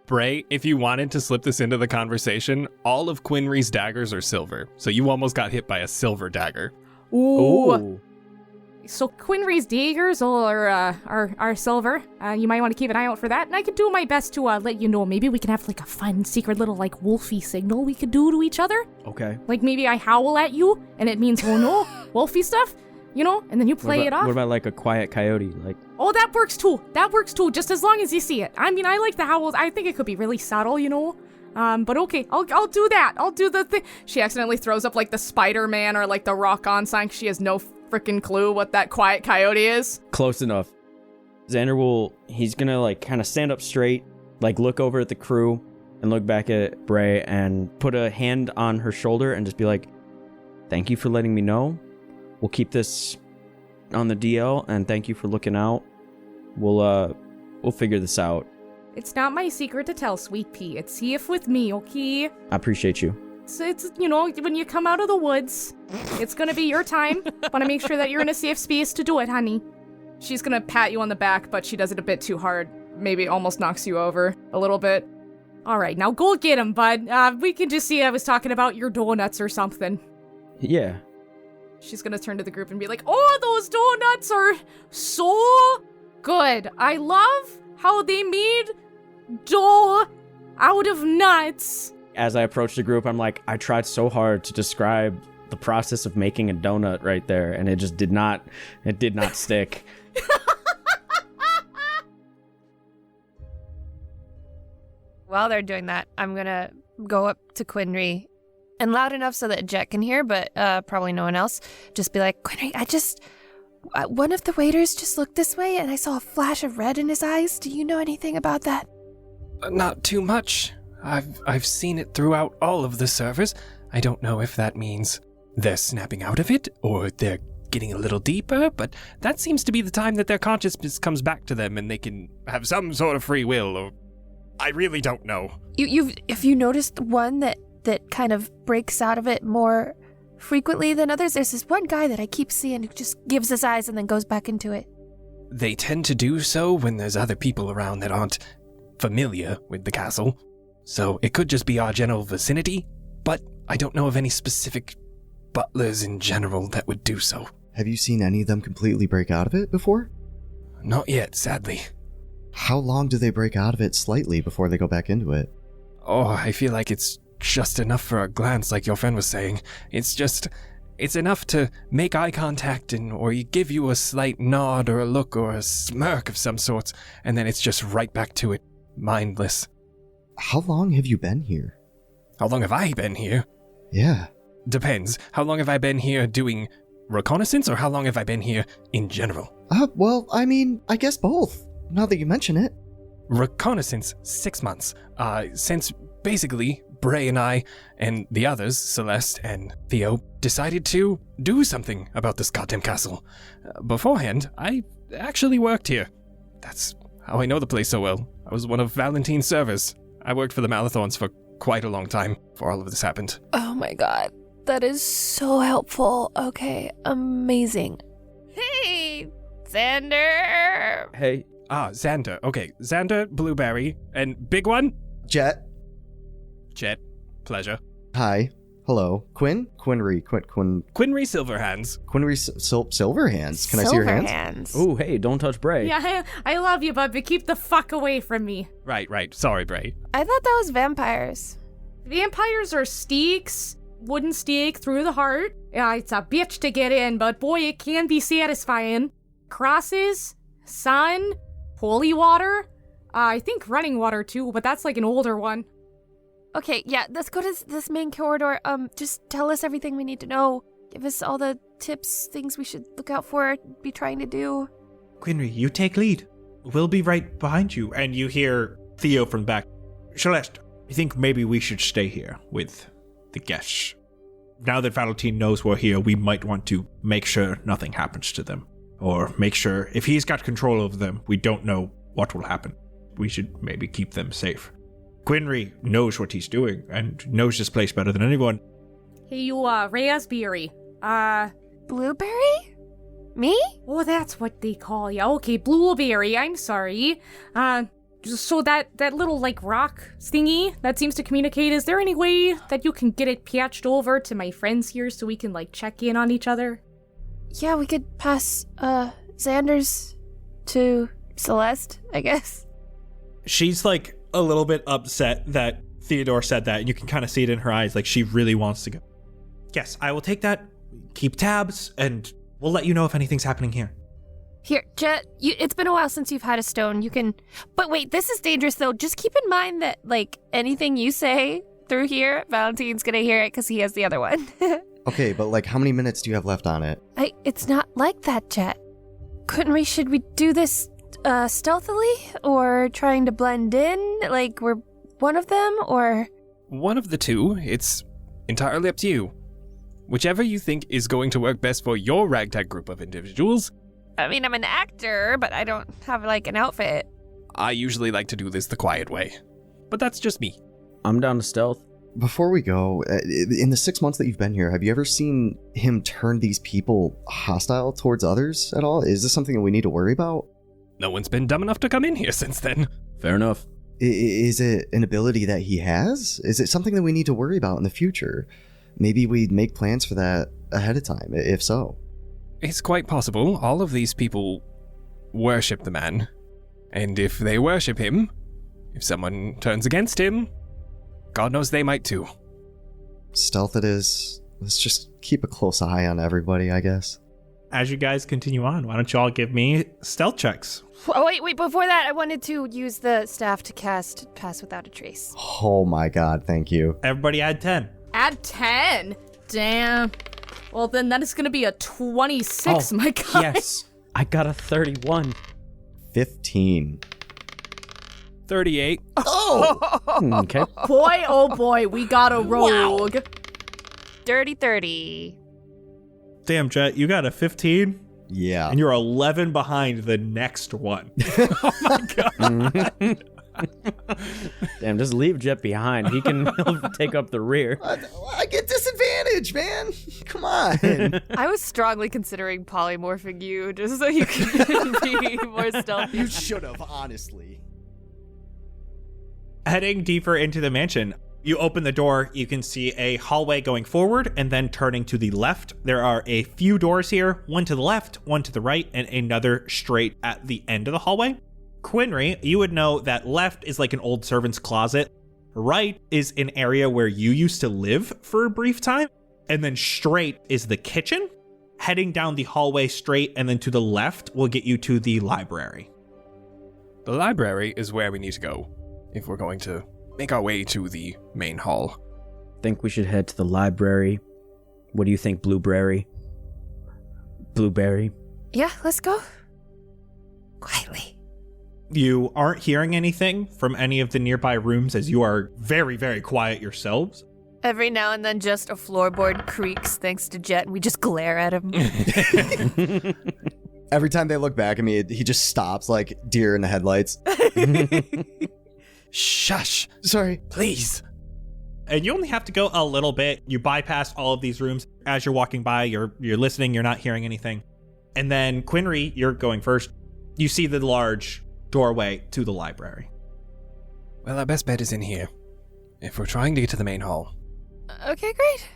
D: Bray, if you wanted to slip this into the conversation, all of Quinry's daggers are silver. So you almost got hit by a silver dagger.
F: Ooh. So Quinry's daggers are silver. You might want to keep an eye out for that. And I could do my best to let you know. Maybe we can have like a fun secret little like wolfy signal we could do to each other.
E: Okay.
F: Like maybe I howl at you and it means, oh no, wolfy stuff. You know, and then you play it off.
E: What about like a quiet coyote? Like,
F: oh, that works too. That works too, just as long as you see it. I mean, I like the howls. I think it could be really subtle, you know. But okay, I'll do that. I'll do the thing. She accidentally throws up like the Spider-Man or like the Rock On sign. She has no freaking clue what that quiet coyote is.
E: close enough. Xander he's gonna like kind of stand up straight, like look over at the crew and look back at Bray and put a hand on her shoulder and just be like, thank you for letting me know. We'll keep this on the DL, and thank you for looking out. We'll figure this out.
F: It's not my secret to tell, Sweet Pea. It's safe with me, okay?
E: I appreciate you.
F: It's you know, when you come out of the woods, it's gonna be your time. Want to make sure that you're in a safe space to do it, honey. She's gonna pat you on the back, but she does it a bit too hard. Maybe almost knocks you over a little bit. All right, now go get him, bud. We can just see I was talking about your donuts or something.
E: Yeah.
F: She's gonna turn to the group and be like, oh, those donuts are so good. I love how they made dough out of nuts.
E: As I approach the group, I'm like, I tried so hard to describe the process of making a donut right there, and it just did not stick.
A: While they're doing that, I'm gonna go up to Quinry, and loud enough so that Jett can hear, but probably no one else. Just be like, Quinry, one of the waiters just looked this way, and I saw a flash of red in his eyes. Do you know anything about that?
D: Not too much. I've seen it throughout all of the servers. I don't know if that means they're snapping out of it or they're getting a little deeper, but that seems to be the time that their consciousness comes back to them and they can have some sort of free will, or I really don't know.
A: Have you noticed one that kind of breaks out of it more frequently than others? There's this one guy that I keep seeing who just gives his eyes and then goes back into it.
D: They tend to do so when there's other people around that aren't familiar with the castle. So it could just be our general vicinity, but I don't know of any specific butlers in general that would do so.
G: Have you seen any of them completely break out of it before?
D: Not yet, sadly.
G: How long do they break out of it slightly before they go back into it?
D: Oh, I feel like it's just enough for a glance, like your friend was saying. It's enough to make eye contact or give you a slight nod or a look or a smirk of some sorts, and then it's just right back to it, mindless.
G: How long have you been here?
D: How long have I been here?
G: Yeah.
D: Depends. How long have I been here doing reconnaissance, or how long have I been here in general?
G: Well, I mean, I guess both, now that you mention it.
D: Reconnaissance, 6 months. Since basically Bray and I and the others, Celeste and Theo, decided to do something about this goddamn castle. Beforehand, I actually worked here. That's how I know the place so well. I was one of Valentine's servers. I worked for the Malathorns for quite a long time before all of this happened.
A: Oh my god. That is so helpful. Okay, amazing. Hey, Xander.
E: Hey.
D: Xander. Okay, Xander, Blueberry, and big one?
G: Jett.
D: Jett. Pleasure.
G: Hi. Hello. Quinry
D: Silverhands.
G: Silverhands. Can I see your hands?
E: Oh, hey, don't touch Bray.
F: Yeah, I love you, bud, but keep the fuck away from me.
D: Right. Sorry, Bray.
A: I thought that was vampires.
F: Vampires are steaks. Wooden stake through the heart. Yeah, it's a bitch to get in, but boy, it can be satisfying. Crosses, sun, holy water. I think running water too, but that's like an older one.
A: Okay, yeah, let's go to this main corridor. Just tell us everything we need to know. Give us all the tips, things we should look out for, be trying to do.
C: Quinry, you take lead. We'll be right behind you. And you hear Theo from back. Celeste, I think maybe we should stay here with the guests. Now that Valentine knows we're here, we might want to make sure nothing happens to them. Or make sure if he's got control over them, we don't know what will happen. We should maybe keep them safe. Quinry knows what he's doing and knows this place better than anyone.
F: Hey, you, raspberry.
A: Blueberry? Me?
F: Oh, that's what they call you. Okay, blueberry, I'm sorry. So that little, like, rock thingy that seems to communicate, is there any way that you can get it patched over to my friends here so we can, like, check in on each other?
A: Yeah, we could pass, Xander's to Celeste, I guess.
C: She's, like, a little bit upset that Theodore said that, and you can kind of see it in her eyes, like she really wants to go. Yes, I will take that, keep tabs, and we'll let you know if anything's happening here.
A: Here, Jett, it's been a while since you've had a stone. You can... But wait, this is dangerous, though. Just keep in mind that, like, anything you say through here, Valentine's gonna hear it because he has the other one.
G: Okay, but like, how many minutes do you have left on it?
A: It's not like that, Jett. Should we do this stealthily or trying to blend in? Like, we're one of them, or...
D: One of the two. It's entirely up to you. Whichever you think is going to work best for your ragtag group of individuals.
A: I mean, I'm an actor, but I don't have, like, an outfit.
D: I usually like to do this the quiet way. But that's just me.
E: I'm down to stealth.
G: Before we go, in the 6 months that you've been here, have you ever seen him turn these people hostile towards others at all? Is this something that we need to worry about?
D: No one's been dumb enough to come in here since then.
E: Fair enough.
G: Is it an ability that he has? Is it something that we need to worry about in the future? Maybe we make plans for that ahead of time, if so.
D: It's quite possible. All of these people worship the man. And if they worship him, if someone turns against him, God knows they might too.
G: Stealth it is. Let's just keep a close eye on everybody, I guess.
C: As you guys continue on, why don't you all give me stealth checks?
A: Oh, wait, before that, I wanted to use the staff to cast Pass Without a Trace.
G: Oh my god, thank you.
C: Everybody add 10.
F: Add 10? Damn. Well, then that is going to be a 26, my god.
E: Yes. I got a 31.
G: 15.
D: 38.
G: Oh!
E: Okay.
F: Boy, oh boy, we got a rogue.
A: Wow. Dirty 30.
C: Damn, Jett, you got a 15?
G: Yeah.
C: And you're 11 behind the next one.
D: Oh my god.
E: Damn, just leave Jett behind. He'll take up the rear.
G: I get disadvantage, man. Come on.
A: I was strongly considering polymorphing you just so you could be more stealthy.
G: You should have, honestly.
C: Heading deeper into the mansion, you open the door, you can see a hallway going forward and then turning to the left. There are a few doors here, one to the left, one to the right, and another straight at the end of the hallway. Quinry, you would know that left is like an old servant's closet. Right is an area where you used to live for a brief time. And then straight is the kitchen. Heading down the hallway straight and then to the left will get you to the library.
D: The library is where we need to go if we're going to make our way to the main hall.
E: Think we should head to the library. What do you think, Blueberry? Blueberry?
A: Yeah, let's go. Quietly.
C: You aren't hearing anything from any of the nearby rooms as you are very, very quiet yourselves.
A: Every now and then just a floorboard creaks thanks to Jett and we just glare at him.
G: Every time they look back at me, he just stops like deer in the headlights.
D: Shush!
G: Sorry.
D: Please!
C: And you only have to go a little bit. You bypass all of these rooms. As you're walking by, you're listening, you're not hearing anything. And then Quinry, you're going first. You see the large doorway to the library.
D: Well, our best bet is in here, if we're trying to get to the main hall.
A: Okay, great.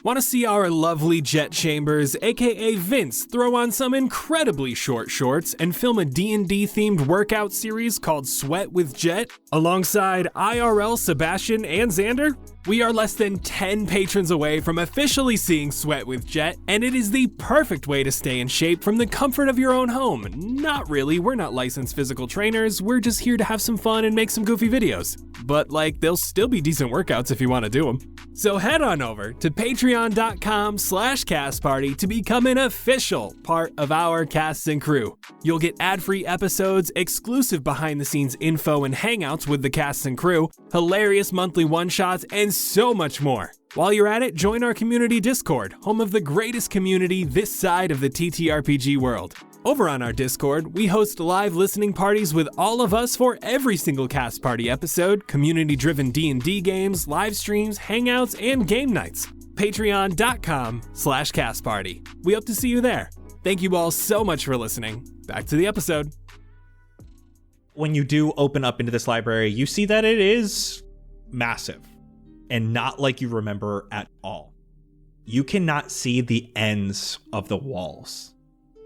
B: Want to see our lovely Jett Chambers, aka Vince, throw on some incredibly short shorts and film a D&D themed workout series called Sweat with Jett alongside IRL Sebastian and Xander? We are less than 10 patrons away from officially seeing Sweat with Jett, and it is the perfect way to stay in shape from the comfort of your own home. Not really, we're not licensed physical trainers, we're just here to have some fun and make some goofy videos. But they'll still be decent workouts if you want to do them. So head on over to patreon.com/castparty to become an official part of our cast and crew. You'll get ad-free episodes, exclusive behind-the-scenes info and hangouts with the cast and crew, hilarious monthly one-shots, and so much more. While you're at it, join our community Discord, home of the greatest community this side of the TTRPG world. Over on our Discord, we host live listening parties with all of us for every single Cast Party episode, community-driven D&D games, live streams, hangouts, and game nights. Patreon.com/castparty. We hope to see you there. Thank you all so much for listening. Back to the episode.
C: When you do open up into this library, you see that it is massive and not like you remember at all. You cannot see the ends of the walls.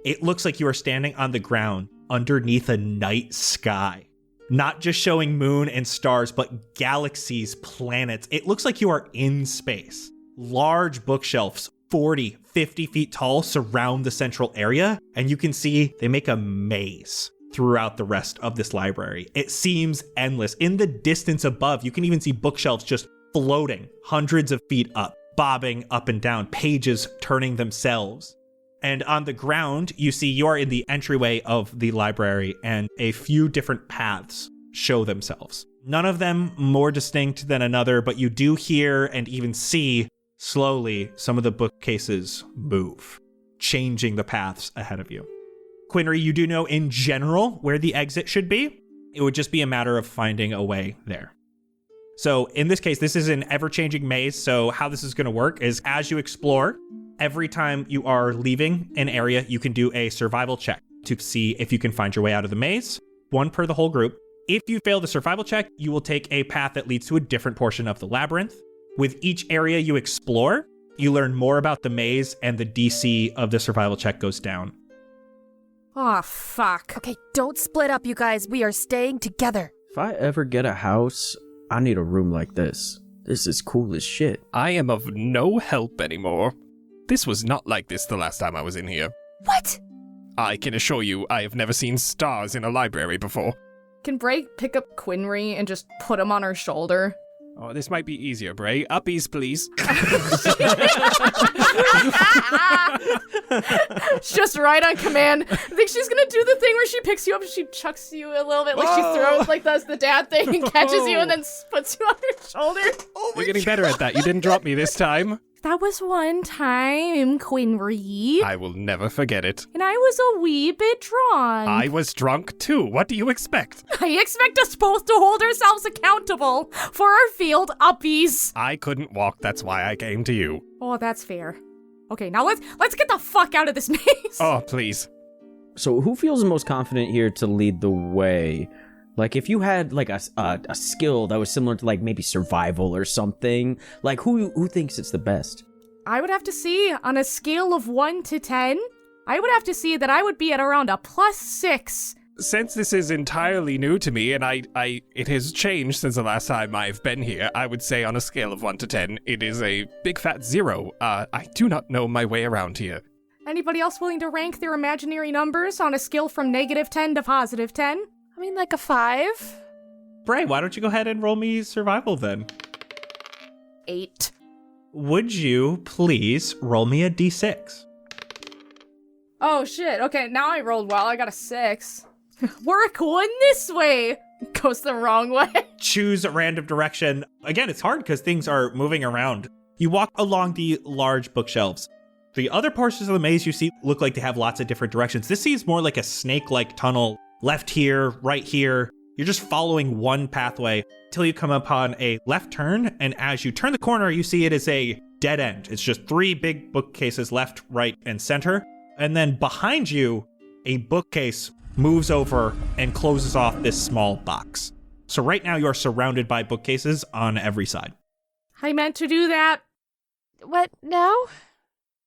C: It looks like you are standing on the ground underneath a night sky, not just showing moon and stars, but galaxies, planets. It looks like you are in space. Large bookshelves, 40, 50 feet tall, surround the central area, and you can see they make a maze throughout the rest of this library. It seems endless. In the distance above, you can even see bookshelves just floating hundreds of feet up, bobbing up and down, pages turning themselves. And on the ground, you see you are in the entryway of the library, and a few different paths show themselves. None of them more distinct than another, but you do hear and even see slowly some of the bookcases move, changing the paths ahead of you. Quinry, you do know in general where the exit should be. It would just be a matter of finding a way there. So in this case, this is an ever-changing maze. So how this is going to work is as you explore, every time you are leaving an area, you can do a survival check to see if you can find your way out of the maze. One per the whole group. If you fail the survival check, you will take a path that leads to a different portion of the labyrinth. With each area you explore, you learn more about the maze, and the DC of the survival check goes down.
F: Oh, fuck.
A: Okay, don't split up, you guys. We are staying together.
E: If I ever get a house, I need a room like this. This is cool as shit.
D: I am of no help anymore. This was not like this the last time I was in here.
A: What?
D: I can assure you I have never seen stars in a library before.
F: Can Bray pick up Quinry and just put him on her shoulder?
D: Oh, this might be easier, Bray. Uppies, please.
F: Just right on command. I think she's gonna do the thing where she picks you up and she chucks you a little bit, like she throws, like does the dad thing and catches you and then puts you on her shoulder.
D: You're getting better at that. You didn't drop me this time.
F: That was one time, Quinry.
D: I will never forget it.
F: And I was a wee bit drunk.
D: I was drunk too. What do you expect?
F: I expect us both to hold ourselves accountable for our field uppies.
D: I couldn't walk. That's why I came to you.
F: Oh, that's fair. Okay, now let's get the fuck out of this maze.
D: Oh, please.
E: So who feels the most confident here to lead the way? Like, if you had, like, a skill that was similar to, like, maybe survival or something, like, who thinks it's the best?
F: I would have to see, on a scale of 1 to 10, I would have to see that I would be at around a +6.
D: Since this is entirely new to me, and it has changed since the last time I've been here, I would say on a scale of 1 to 10, it is a big fat 0. I do not know my way around here.
F: Anybody else willing to rank their imaginary numbers on a scale from -10 to +10?
A: I mean, like a 5.
C: Bray, why don't you go ahead and roll me survival then?
F: 8.
C: Would you please roll me a d6?
F: Oh shit, okay, now I rolled well, I got a 6. We're going this way! Goes the wrong way.
C: Choose a random direction. Again, it's hard because things are moving around. You walk along the large bookshelves. The other portions of the maze you see look like they have lots of different directions. This seems more like a snake-like tunnel. Left here, right here. You're just following one pathway till you come upon a left turn, and as you turn the corner, you see it is a dead end. It's just 3 big bookcases left, right, and center. And then behind you, a bookcase moves over and closes off this small box. So right now you're surrounded by bookcases on every side.
F: I meant to do that.
A: What now?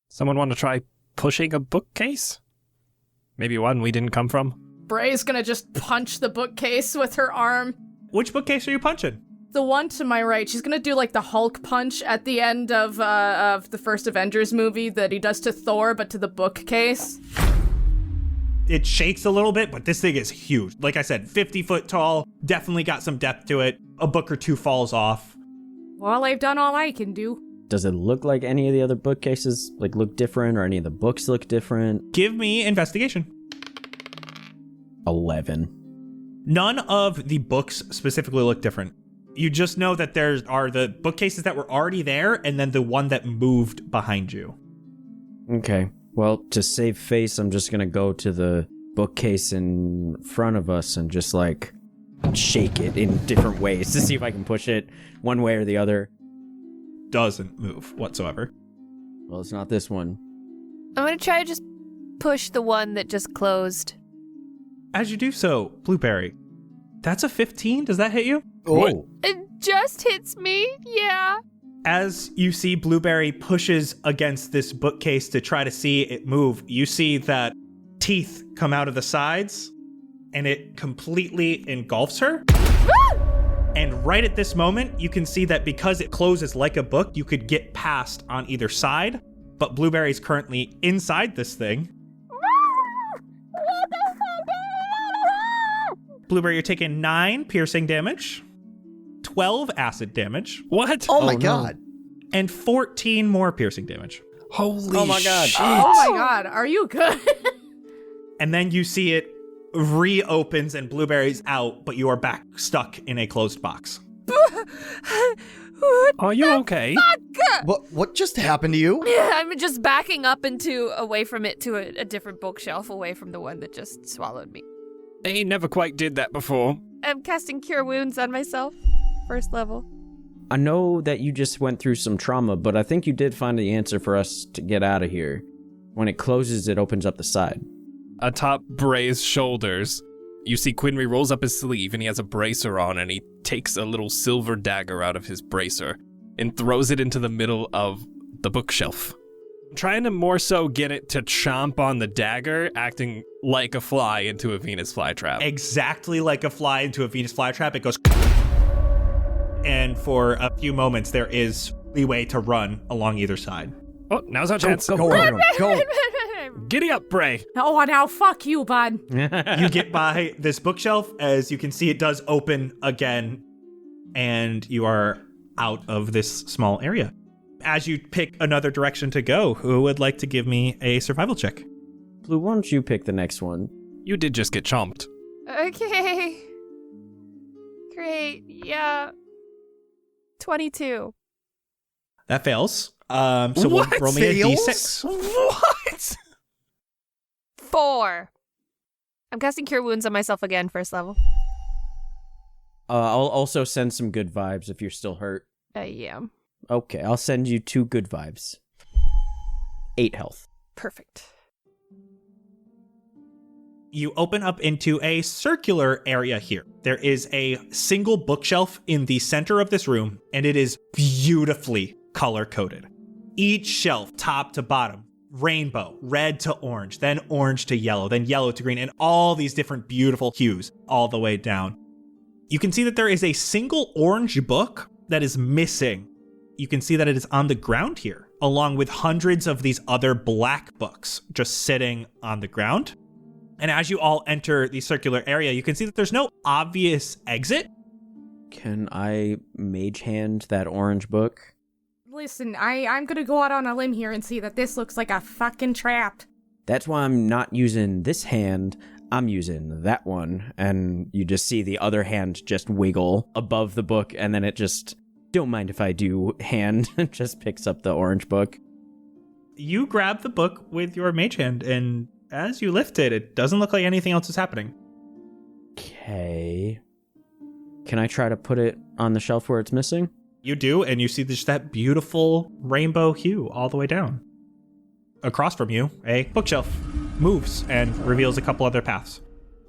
D: Someone want to try pushing a bookcase? Maybe one we didn't come from?
F: Bray's gonna just punch the bookcase with her arm.
C: Which bookcase are you punching?
F: The one to my right, she's gonna do like the Hulk punch at the end of the first Avengers movie that he does to Thor, but to the bookcase.
C: It shakes a little bit, but this thing is huge. Like I said, 50 foot tall, definitely got some depth to it. A book or two falls off.
F: Well, I've done all I can do.
E: Does it look like any of the other bookcases look different, or any of the books look different?
C: Give me investigation.
E: 11.
C: None of the books specifically look different. You just know that there are the bookcases that were already there, and then the one that moved behind you.
E: Okay. Well, to save face, I'm just gonna go to the bookcase in front of us and just shake it in different ways to see if I can push it one way or the other.
C: Doesn't move whatsoever.
E: Well, it's not this one.
A: I'm gonna try to just push the one that just closed.
C: As you do so, Blueberry, that's a 15. Does that hit you?
G: Oh.
A: It just hits me, yeah.
C: As you see Blueberry pushes against this bookcase to try to see it move, you see that teeth come out of the sides, and it completely engulfs her. And right at this moment, you can see that because it closes like a book, you could get past on either side, but Blueberry's currently inside this thing. Blueberry, you're taking 9 piercing damage, 12 acid damage.
D: What?
G: Oh my god.
C: And 14 more piercing damage.
D: Holy
E: Oh my god.
D: shit.
F: Oh my god, are you good?
C: And then you see it reopens and Blueberry's out, but you are back stuck in a closed box.
D: Are you okay?
G: What just happened to you?
A: Yeah, I'm just backing up away from it to a different bookshelf away from the one that just swallowed me.
D: He never quite did that before.
A: I'm casting Cure Wounds on myself. First level.
E: I know that you just went through some trauma, but I think you did find the answer for us to get out of here. When it closes, it opens up the side.
D: Atop Bray's shoulders, you see Quinry rolls up his sleeve and he has a bracer on, and he takes a little silver dagger out of his bracer and throws it into the middle of the bookshelf. Trying to more so get it to chomp on the dagger, acting like a fly into a Venus flytrap.
C: Exactly like a fly into a Venus flytrap, it goes. And for a few moments, there is leeway to run along either side.
D: Oh, now's our chance.
G: Go.
D: Giddy up, Bray.
F: Oh, now fuck you, bud.
C: You get by this bookshelf. As you can see, it does open again, and you are out of this small area. As you pick another direction to go, who would like to give me a survival check?
E: Blue, why don't you pick the next one?
D: You did just get chomped.
A: Okay. Great, yeah. 22.
C: That fails. So we'll roll me a d6.
D: What?
A: 4. I'm casting Cure Wounds on myself again, first level.
E: I'll also send some good vibes if you're still hurt.
A: Yeah.
E: Okay, I'll send you 2 good vibes. 8 health.
A: Perfect.
C: You open up into a circular area here. There is a single bookshelf in the center of this room, and it is beautifully color-coded. Each shelf, top to bottom, rainbow, red to orange, then orange to yellow, then yellow to green, and all these different beautiful hues all the way down. You can see that there is a single orange book that is missing. You can see that it is on the ground here, along with hundreds of these other black books just sitting on the ground. And as you all enter the circular area, you can see that there's no obvious exit.
E: Can I mage hand that orange book?
F: Listen, I'm gonna go out on a limb here and see that this looks like a fucking trap.
E: That's why I'm not using this hand. I'm using that one. And you just see the other hand just wiggle above the book, and then it just, don't mind if I do, hand just picks up the orange book.
C: You grab the book with your mage hand, and as you lift it, it doesn't look like anything else is happening.
E: Okay. Can I try to put it on the shelf where it's missing?
C: You do, and you see just that beautiful rainbow hue all the way down. Across from you, a bookshelf moves and reveals a couple other paths.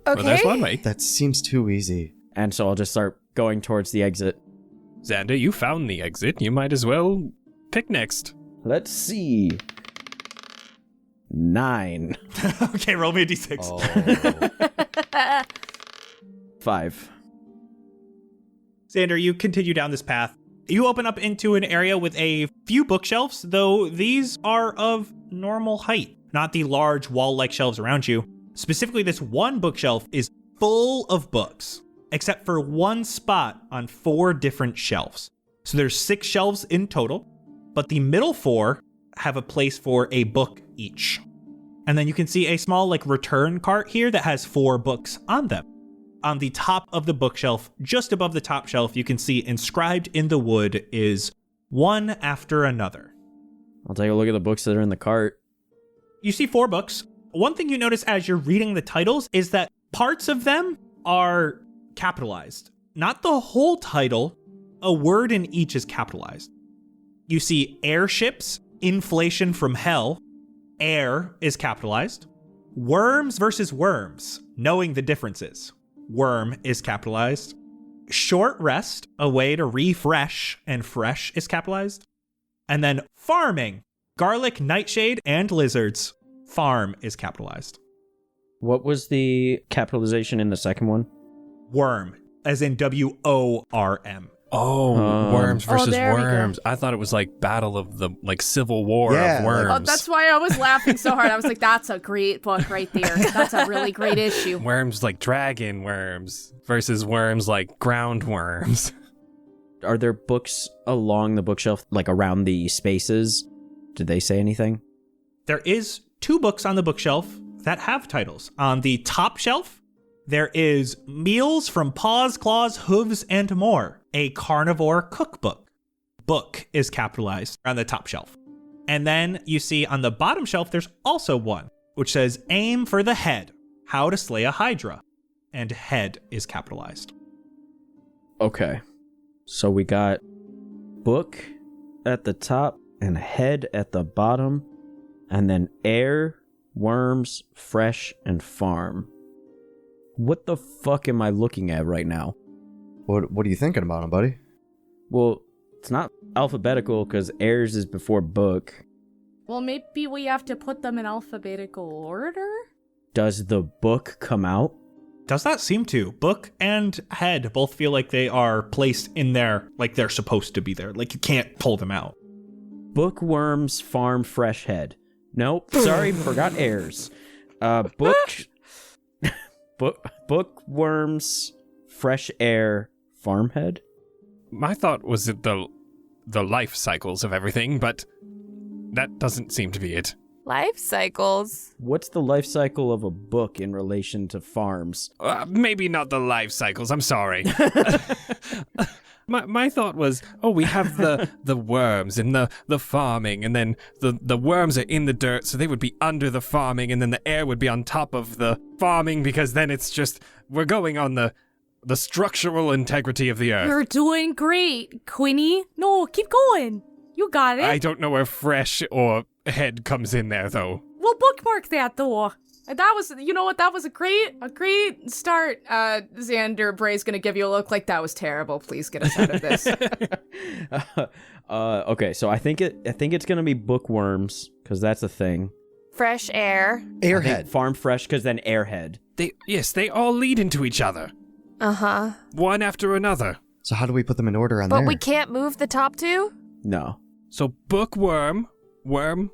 A: Okay.
D: Well, there's one way.
G: That seems too easy.
E: And so I'll just start going towards the exit.
D: Xander, you found the exit. You might as well pick next.
E: Let's see. 9.
C: Okay, roll me a d6.
E: 5.
C: Xander, you continue down this path. You open up into an area with a few bookshelves, though these are of normal height, not the large wall-like shelves around you. Specifically, this one bookshelf is full of books, except for one spot on 4 different shelves. So there's 6 shelves in total, but the middle 4 have a place for a book each. And then you can see a small return cart here that has 4 books on them. On the top of the bookshelf, just above the top shelf, you can see inscribed in the wood is one after another.
E: I'll take a look at the books that are in the cart.
C: You see 4 books. One thing you notice as you're reading the titles is that parts of them are capitalized. Not the whole title, a word in each is capitalized. You see airships, inflation from hell, air is capitalized. Worms versus worms, knowing the differences. Worm is capitalized. Short rest, a way to refresh, and fresh is capitalized. And then farming, garlic, nightshade, and lizards. Farm is capitalized.
E: What was the capitalization in the second one?
C: Worm, as in WORM.
D: Oh, worms versus
F: there we go.
D: worms. I thought it was like battle of the civil war
G: Yeah,
D: of worms.
F: Oh, that's why I was laughing so hard. I was like, that's a great book right there. That's a really great issue.
D: Worms like dragon worms versus worms like ground worms.
E: Are there books along the bookshelf, around the spaces? Did they say anything?
C: There is 2 books on the bookshelf that have titles. On the top shelf, there is Meals from Paws, Claws, Hooves, and More, a carnivore cookbook. Book is capitalized on the top shelf. And then you see on the bottom shelf, there's also one, which says Aim for the Head, How to Slay a Hydra. And head is capitalized.
E: Okay. So we got book at the top and head at the bottom, and then air, worms, fresh, and farm. What the fuck am I looking at right now?
G: What are you thinking about him, buddy?
E: Well, it's not alphabetical because airs is before book.
F: Well, maybe we have to put them in alphabetical order?
E: Does the book come out?
C: Does that seem to? Book and head both feel like they are placed in there like they're supposed to be there. Like you can't pull them out.
E: Bookworms, farm, fresh head. Nope, sorry, forgot airs. Bookworms, fresh air, farm head?
D: My thought was that the life cycles of everything, but that doesn't seem to be it.
A: Life cycles.
E: What's the life cycle of a book in relation to farms?
D: Maybe not the life cycles, I'm sorry. My thought was, we have the worms and the farming, and then the worms are in the dirt, so they would be under the farming, and then the air would be on top of the farming, because then it's just, we're going on the structural integrity of the earth.
F: You're doing great, Quinny. No, keep going. You got it.
D: I don't know where fresh or head comes in there, though.
F: We'll bookmark that, though. That was, you know what, that was a great start. Xander, Bray's gonna give you a look like that was terrible. Please get us out of this.
E: Okay, so I think it's gonna be bookworms, because that's a thing.
A: Fresh air.
G: Airhead.
E: Farm fresh, because then airhead.
D: They all lead into each other.
A: Uh-huh.
D: One after another.
G: So how do we put them in order on
A: But
G: there?
A: we can't move the top 2?
E: No.
D: So bookworm, worm,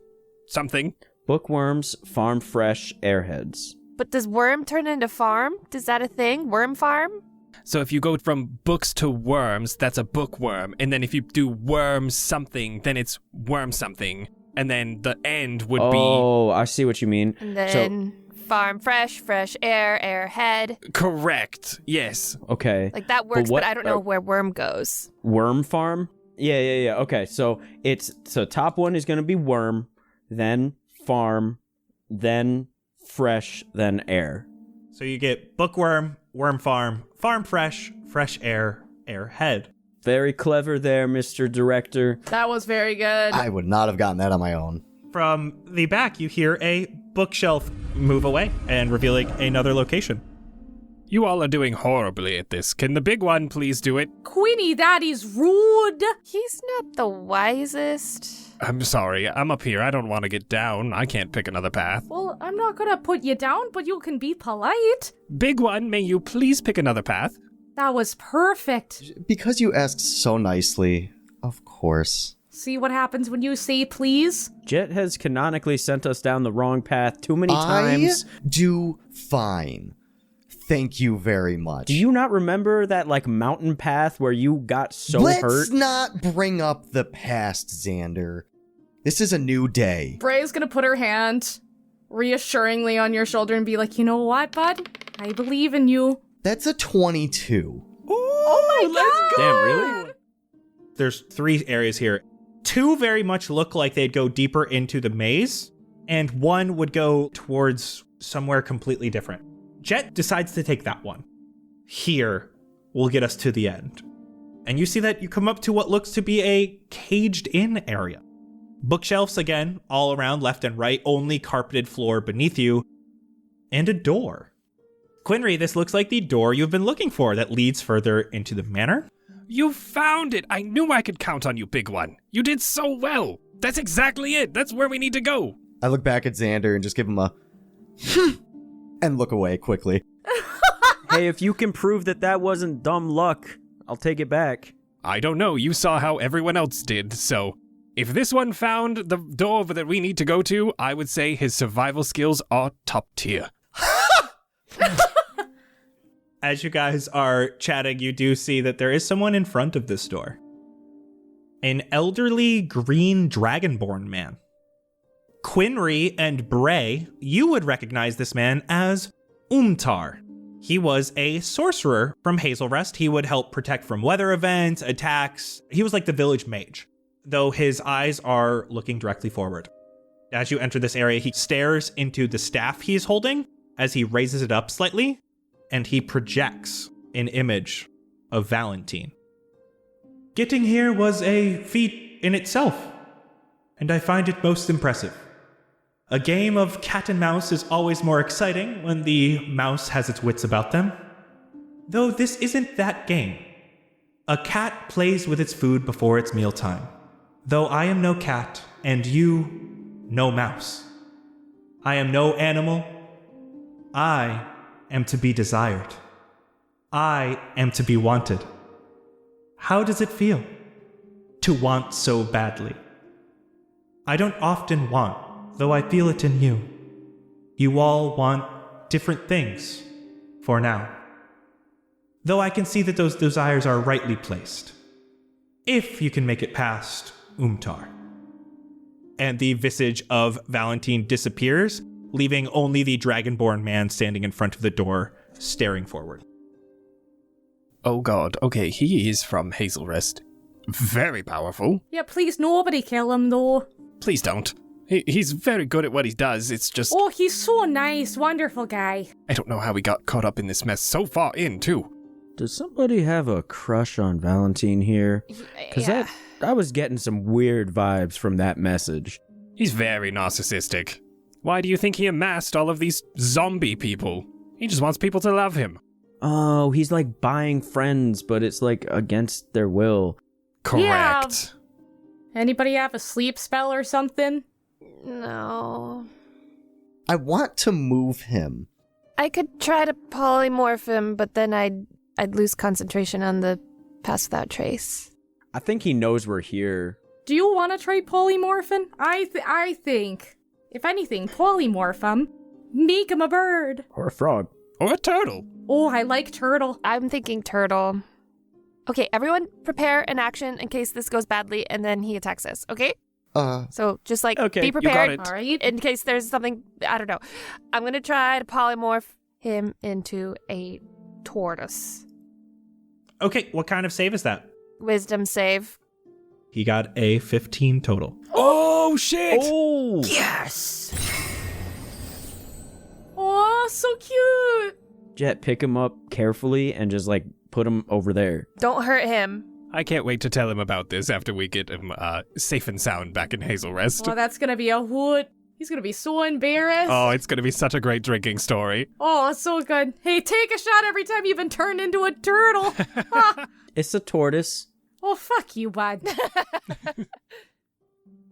D: something.
E: Bookworms, farm fresh, airheads.
A: But does worm turn into farm? Is that a thing? Worm farm?
D: So if you go from books to worms, that's a bookworm. And then if you do worm something, then it's worm something. And then the end would be...
E: Oh, I see what you mean.
A: And then farm fresh, fresh air, airhead.
D: Correct. Yes.
E: Okay.
A: Like that works,
E: what-
A: but I don't know where worm goes.
E: Worm farm? Yeah. Okay, so top one is going to be worm, then farm, then fresh, then air.
C: So you get bookworm, worm farm, farm fresh, fresh air, airhead.
E: Very clever there, Mr. Director.
F: That was very good.
G: I would not have gotten that on my own.
C: From the back, you hear a bookshelf move away and revealing another location.
D: You all are doing horribly at this. Can the big one please do it?
F: Quinny, that is rude.
A: He's not the wisest.
D: I'm sorry. I'm up here. I don't want to get down. I can't pick another path.
F: Well, I'm not gonna put you down, but you can be polite.
D: Big one, may you please pick another path?
F: That was perfect.
G: Because you asked so nicely, of course.
F: See what happens when you say please?
E: Jett has canonically sent us down the wrong path too many times.
G: I do fine. Thank you very much.
E: Do you not remember that, like, mountain path where you got so hurt?
G: Let's not bring up the past, Xander. This is a new day.
F: Bray's gonna put her hand reassuringly on your shoulder and be like, you know what, bud? I believe in you.
G: That's a 22.
F: Oh my god!
E: Damn, really?
C: There's 3 areas here. 2 very much look like they'd go deeper into the maze, and 1 would go towards somewhere completely different. Jett decides to take that one. Here will get us to the end. And you see that you come up to what looks to be a caged-in area. Bookshelves again, all around left and right, only carpeted floor beneath you, and a door. Quinry, this looks like the door you've been looking for that leads further into the manor.
D: You found it! I knew I could count on you, big one. You did so well. That's exactly it. That's where we need to go.
G: I look back at Xander and just give him a and look away quickly.
E: Hey, if you can prove that wasn't dumb luck, I'll take it back.
D: I don't know. You saw how everyone else did, so if this one found the door that we need to go to, I would say his survival skills are top tier.
C: As you guys are chatting, you do see that there is someone in front of this door. An elderly green dragonborn man. Quinry and Bray, you would recognize this man as Umtar. He was a sorcerer from Hazelrest. He would help protect from weather events, attacks. He was like the village mage, though his eyes are looking directly forward. As you enter this area, he stares into the staff he is holding as he raises it up slightly, and he projects an image of Valentine. Getting here was a feat in itself, and I find it most impressive. A game of cat and mouse is always more exciting when the mouse has its wits about them. Though this isn't that game. A cat plays with its food before its mealtime. Though I am no cat, and you, no mouse. I am no animal. I am to be desired. I am to be wanted. How does it feel to want so badly? I don't often want, though I feel it in you. You all want different things for now. Though I can see that those desires are rightly placed. If you can make it past Umtar. And the visage of Valentine disappears, leaving only the dragonborn man standing in front of the door, staring forward.
D: Oh god, okay, he is from Hazelrest. Very powerful.
F: Yeah, please nobody kill him though.
D: Please don't. He's very good at what he does, it's just...
F: Oh, he's so nice, wonderful guy.
D: I don't know how we got caught up in this mess so far in, too.
E: Does somebody have a crush on Valentine here? Because I was getting some weird vibes from that message.
D: He's very narcissistic. Why do you think he amassed all of these zombie people? He just wants people to love him.
E: Oh, he's like buying friends, but it's like against their will.
D: Correct.
F: Yeah. Anybody have a sleep spell or something?
A: No.
G: I want to move him.
A: I could try to polymorph him, but then I'd lose concentration on the Pass Without Trace.
E: I think he knows we're here.
F: Do you want to try polymorphing? I think, if anything, polymorph him. Make him a bird.
E: Or a frog.
D: Or a turtle.
F: Oh, I like turtle.
A: I'm thinking turtle. Okay, everyone prepare an action in case this goes badly and then he attacks us, okay? So just like
E: Okay,
A: be
E: you
A: prepared.
F: got it. All right.
A: In case there's something, I don't know. I'm going to try to polymorph him into a tortoise.
C: Okay, what kind of save is that?
A: Wisdom save.
C: He got a 15 total.
D: Oh, shit!
E: Oh!
F: Yes. Oh, so cute.
E: Jett, pick him up carefully and just like put him over there.
A: Don't hurt him.
D: I can't wait to tell him about this after we get him safe and sound back in Hazelrest.
F: Oh, that's gonna be a hoot. He's gonna be so embarrassed.
D: Oh, it's gonna be such a great drinking story.
F: Oh, it's so good. Hey, take a shot every time you've been turned into a turtle.
E: It's a tortoise.
F: Oh, fuck you, bud.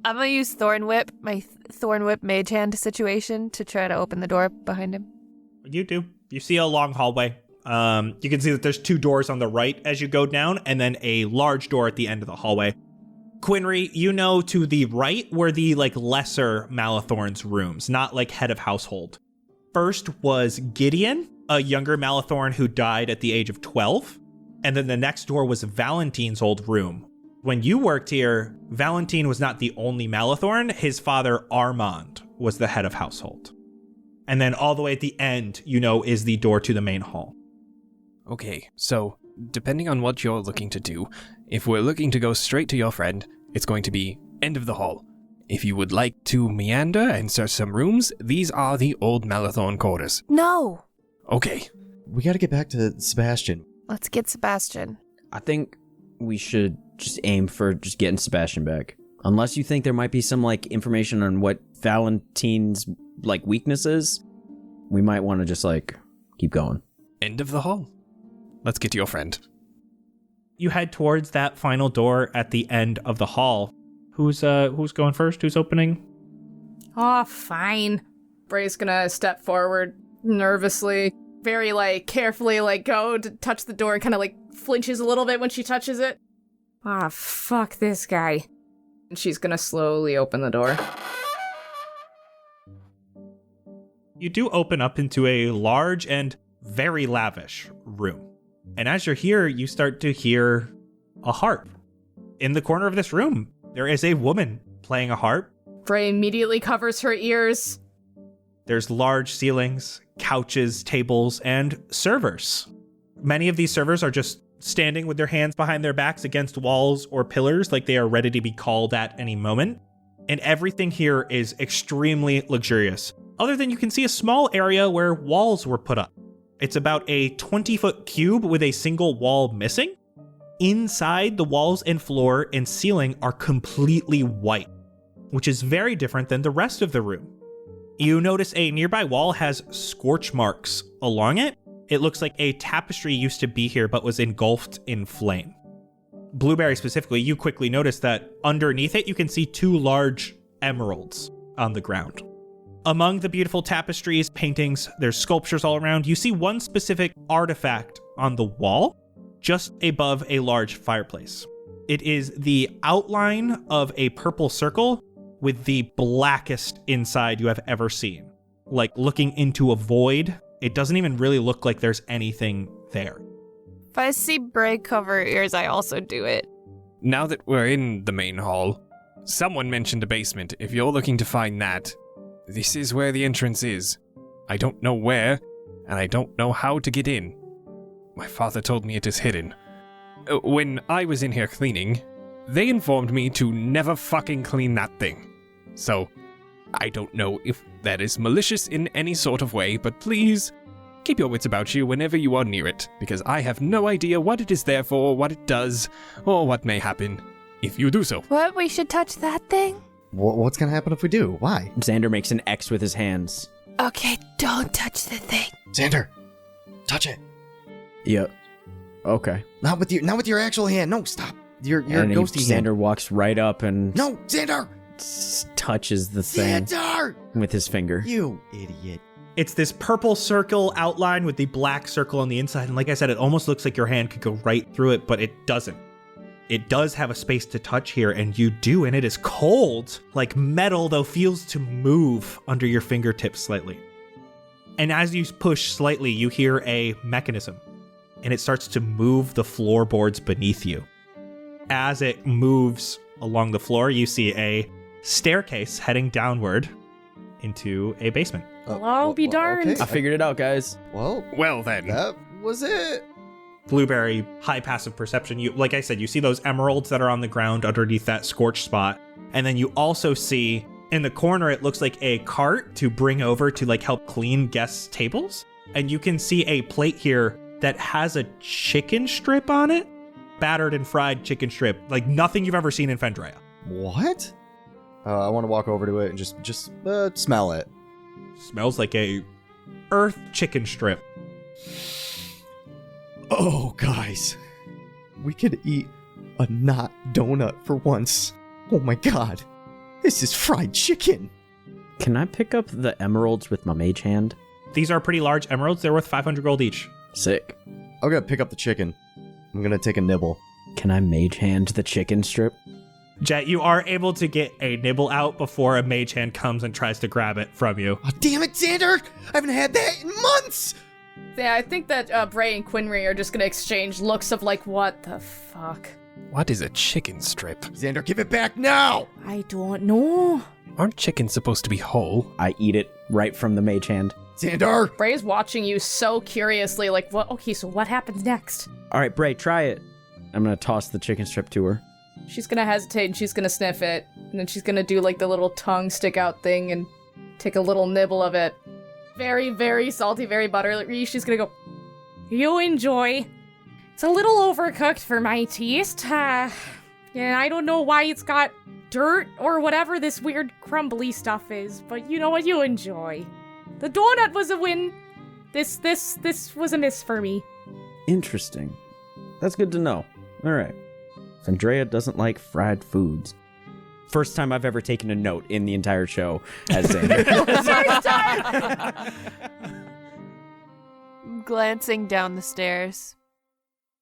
A: I'm going to use Thorn Whip, my Thorn Whip mage hand situation to try to open the door behind him.
C: You do. You see a long hallway. You can see that there's 2 doors on the right as you go down, and then a large door at the end of the hallway. Quinry, you know to the right were the lesser Malathorn's rooms, not head of household. First was Gideon, a younger Malathorn who died at the age of 12. And then the next door was Valentine's old room. When you worked here, Valentine was not the only Malathorn. His father, Armand, was the head of household. And then all the way at the end, is the door to the main hall.
D: Okay, so depending on what you're looking to do, if we're looking to go straight to your friend, it's going to be end of the hall. If you would like to meander and search some rooms, these are the old Malathorn quarters.
A: No.
D: Okay.
G: We gotta get back to Sebastian.
A: Let's get Sebastian.
E: I think we should just aim for just getting Sebastian back. Unless you think there might be some information on what Valentine's weakness is, we might want to just keep going.
D: End of the hall. Let's get to your friend.
C: You head towards that final door at the end of the hall. Who's going first? Who's opening?
F: Oh, fine. Bray's gonna step forward nervously, very carefully go to touch the door and kind of flinches a little bit when she touches it. Ah, fuck this guy. And she's gonna slowly open the door.
C: You do open up into a large and very lavish room. And as you're here, you start to hear a harp. In the corner of this room, there is a woman playing a harp.
F: Bray immediately covers her ears.
C: There's large ceilings, couches, tables, and servers. Many of these servers are just standing with their hands behind their backs against walls or pillars like they are ready to be called at any moment. And everything here is extremely luxurious, other than you can see a small area where walls were put up. It's about a 20-foot cube with a single wall missing. Inside, the walls and floor and ceiling are completely white, which is very different than the rest of the room. You notice a nearby wall has scorch marks along it. It looks like a tapestry used to be here but was engulfed in flame. Blueberry specifically, you quickly notice that underneath it you can see 2 large emeralds on the ground. Among the beautiful tapestries, paintings, there's sculptures all around. You see one specific artifact on the wall just above a large fireplace. It is the outline of a purple circle with the blackest inside you have ever seen. Looking into a void. It doesn't even really look like there's anything there.
A: If I see Bray cover her ears, I also do it.
D: Now that we're in the main hall, someone mentioned a basement. If you're looking to find that, this is where the entrance is. I don't know where, and I don't know how to get in. My father told me it is hidden. When I was in here cleaning, they informed me to never fucking clean that thing. So, I don't know if that is malicious in any sort of way, but please, keep your wits about you whenever you are near it, because I have no idea what it is there for, what it does, or what may happen if you do so.
A: What? We should touch that thing?
G: What's gonna happen if we do? Why?
E: Xander makes an X with his hands.
A: Okay, don't touch the thing.
G: Xander, touch it.
E: Yep. Okay.
G: Not with your actual hand. No, stop. Your
E: and
G: ghosty hand.
E: Xander walks right up and
G: No, Xander!
E: touches the thing
G: Xander!
E: with his finger.
G: You idiot.
C: It's this purple circle outline with the black circle on the inside. And like I said, it almost looks like your hand could go right through it, but it doesn't. It does have a space to touch here, and you do, and it is cold, like metal, though feels to move under your fingertips slightly. And as you push slightly, you hear a mechanism, and it starts to move the floorboards beneath you. As it moves along the floor, you see a staircase heading downward into a basement.
F: I'll be darned.
G: Okay.
E: I figured it out, guys.
D: Well then.
G: That was it.
C: Blueberry, high passive perception. You, like I said, you see those emeralds that are on the ground underneath that scorched spot. And then you also see in the corner, it looks like a cart to bring over to like help clean guests' tables. And you can see a plate here that has a chicken strip on it. Battered and fried chicken strip. Like nothing you've ever seen in Fendrea.
G: What? I want to walk over to it and just smell it.
C: Smells like a earth chicken strip.
G: Oh, guys. We could eat a not donut for once. Oh my god. This is fried chicken.
E: Can I pick up the emeralds with my mage hand?
C: These are pretty large emeralds. They're worth 500 gold each.
E: Sick.
G: I'm gonna pick up the chicken. I'm gonna take a nibble.
E: Can I mage hand the chicken strip?
C: Jett, you are able to get a nibble out before a mage hand comes and tries to grab it from you.
G: Oh, damn it, Xander! I haven't had that in months!
F: Yeah, I think that Bray and Quinry are just gonna exchange looks of like, what the fuck?
D: What is a chicken strip?
G: Xander, give it back now!
F: I don't know.
D: Aren't chickens supposed to be whole?
E: I eat it right from the mage hand.
G: Xander!
F: Bray's watching you so curiously, like, what? Okay, so what happens next?
E: All right, Bray, try it. I'm going to toss the chicken strip to her.
F: She's gonna hesitate and she's gonna sniff it, and then she's gonna do like the little tongue stick out thing and take a little nibble of it. Very, very salty, very buttery. She's gonna go, you enjoy. It's a little overcooked for my taste. Yeah, I don't know why it's got dirt or whatever this weird crumbly stuff is, but you know what? You enjoy. The donut was a win. This was a miss for me.
E: Interesting. That's good to know. All right. Andrea doesn't like fried foods. First time I've ever taken a note in the entire show as Xander.
A: Glancing down the stairs.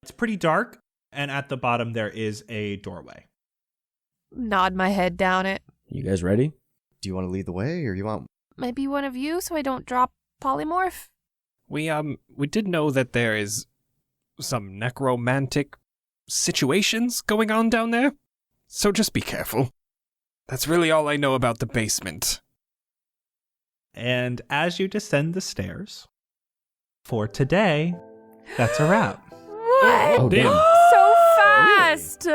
C: It's pretty dark, and at the bottom there is a doorway.
A: Nod my head down it.
E: You guys ready?
G: Do you want to lead the way, or you want...
A: Maybe one of you so I don't drop polymorph?
D: We did know that there is some necromantic situations going on down there, so just be careful. That's really all I know about the basement.
C: And as you descend the stairs, for today, that's a wrap.
A: What?
E: Oh, damn.
A: So fast!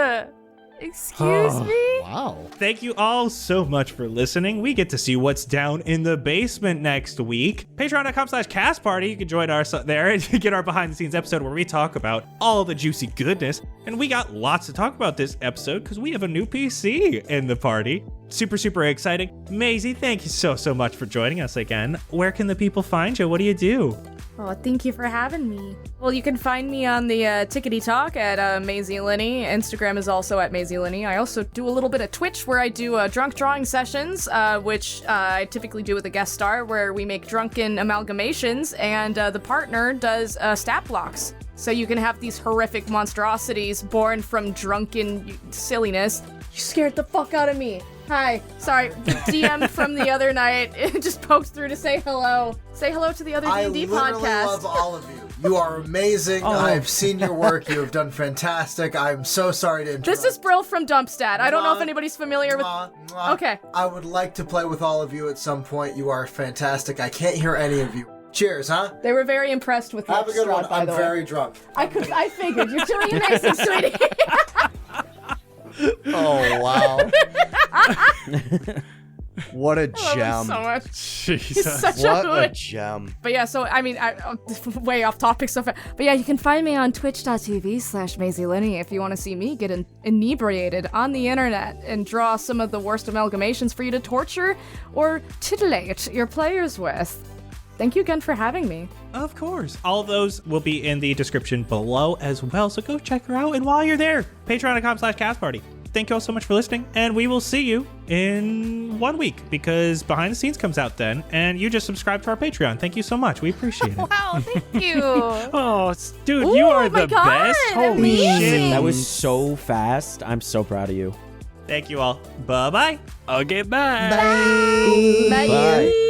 A: Excuse me?
G: Wow.
C: Thank you all so much for listening. We get to see what's down in the basement next week. Patreon.com/castparty. You can join us there and get our behind the scenes episode where we talk about all the juicy goodness. And we got lots to talk about this episode because we have a new PC in the party. Super, super exciting. Maisie, thank you so much for joining us again. Where can the people find you? What do you do?
F: Oh, thank you for having me. Well, you can find me on the Tickety Talk at Maisie Linny. Instagram is also at Maisie Linny. I also do a little bit of Twitch where I do drunk drawing sessions, which I typically do with a guest star, where we make drunken amalgamations, and the partner does stat blocks. So you can have these horrific monstrosities born from drunken silliness. You scared the fuck out of me. Hi. Sorry. DM from the other night. It just poked through to say hello. Say hello to the other D&D podcast.
H: I literally love all of you. You are amazing. I've seen your work. You have done fantastic. I'm so sorry to interrupt.
F: This is Brill from Dumpstat. I don't know if anybody's familiar with... Okay.
H: I would like to play with all of you at some point. You are fantastic. I can't hear any of you. Cheers, huh?
F: They were very impressed with
H: Have a good one. I'm
F: the way.
H: very drunk.
F: I figured. You're doing amazing, sweetie.
G: Oh, wow. What a gem.
F: So much.
D: Jesus.
F: He's such
G: What
F: a
G: a gem.
F: But yeah, so, I mean, way off topic stuff. But yeah, you can find me on twitch.tv/Maisie Linny if you want to see me get inebriated on the internet and draw some of the worst amalgamations for you to torture or titillate your players with. Thank you again for having me.
C: Of course. All of those will be in the description below as well, so go check her out. And while you're there, patreon.com/castparty. Thank you all so much for listening, and we will see you in 1 week, because Behind the Scenes comes out then, and you just subscribe to our Patreon. Thank you so much. We appreciate it.
A: Wow, thank you.
D: Oh, dude,
F: Ooh,
D: you are
F: my
D: the
F: God,
D: best. Holy
F: amazing.
D: shit.
E: That was so fast. I'm so proud of you.
C: Thank you all. Bye-bye.
D: Okay, bye.
F: Bye.
E: Bye.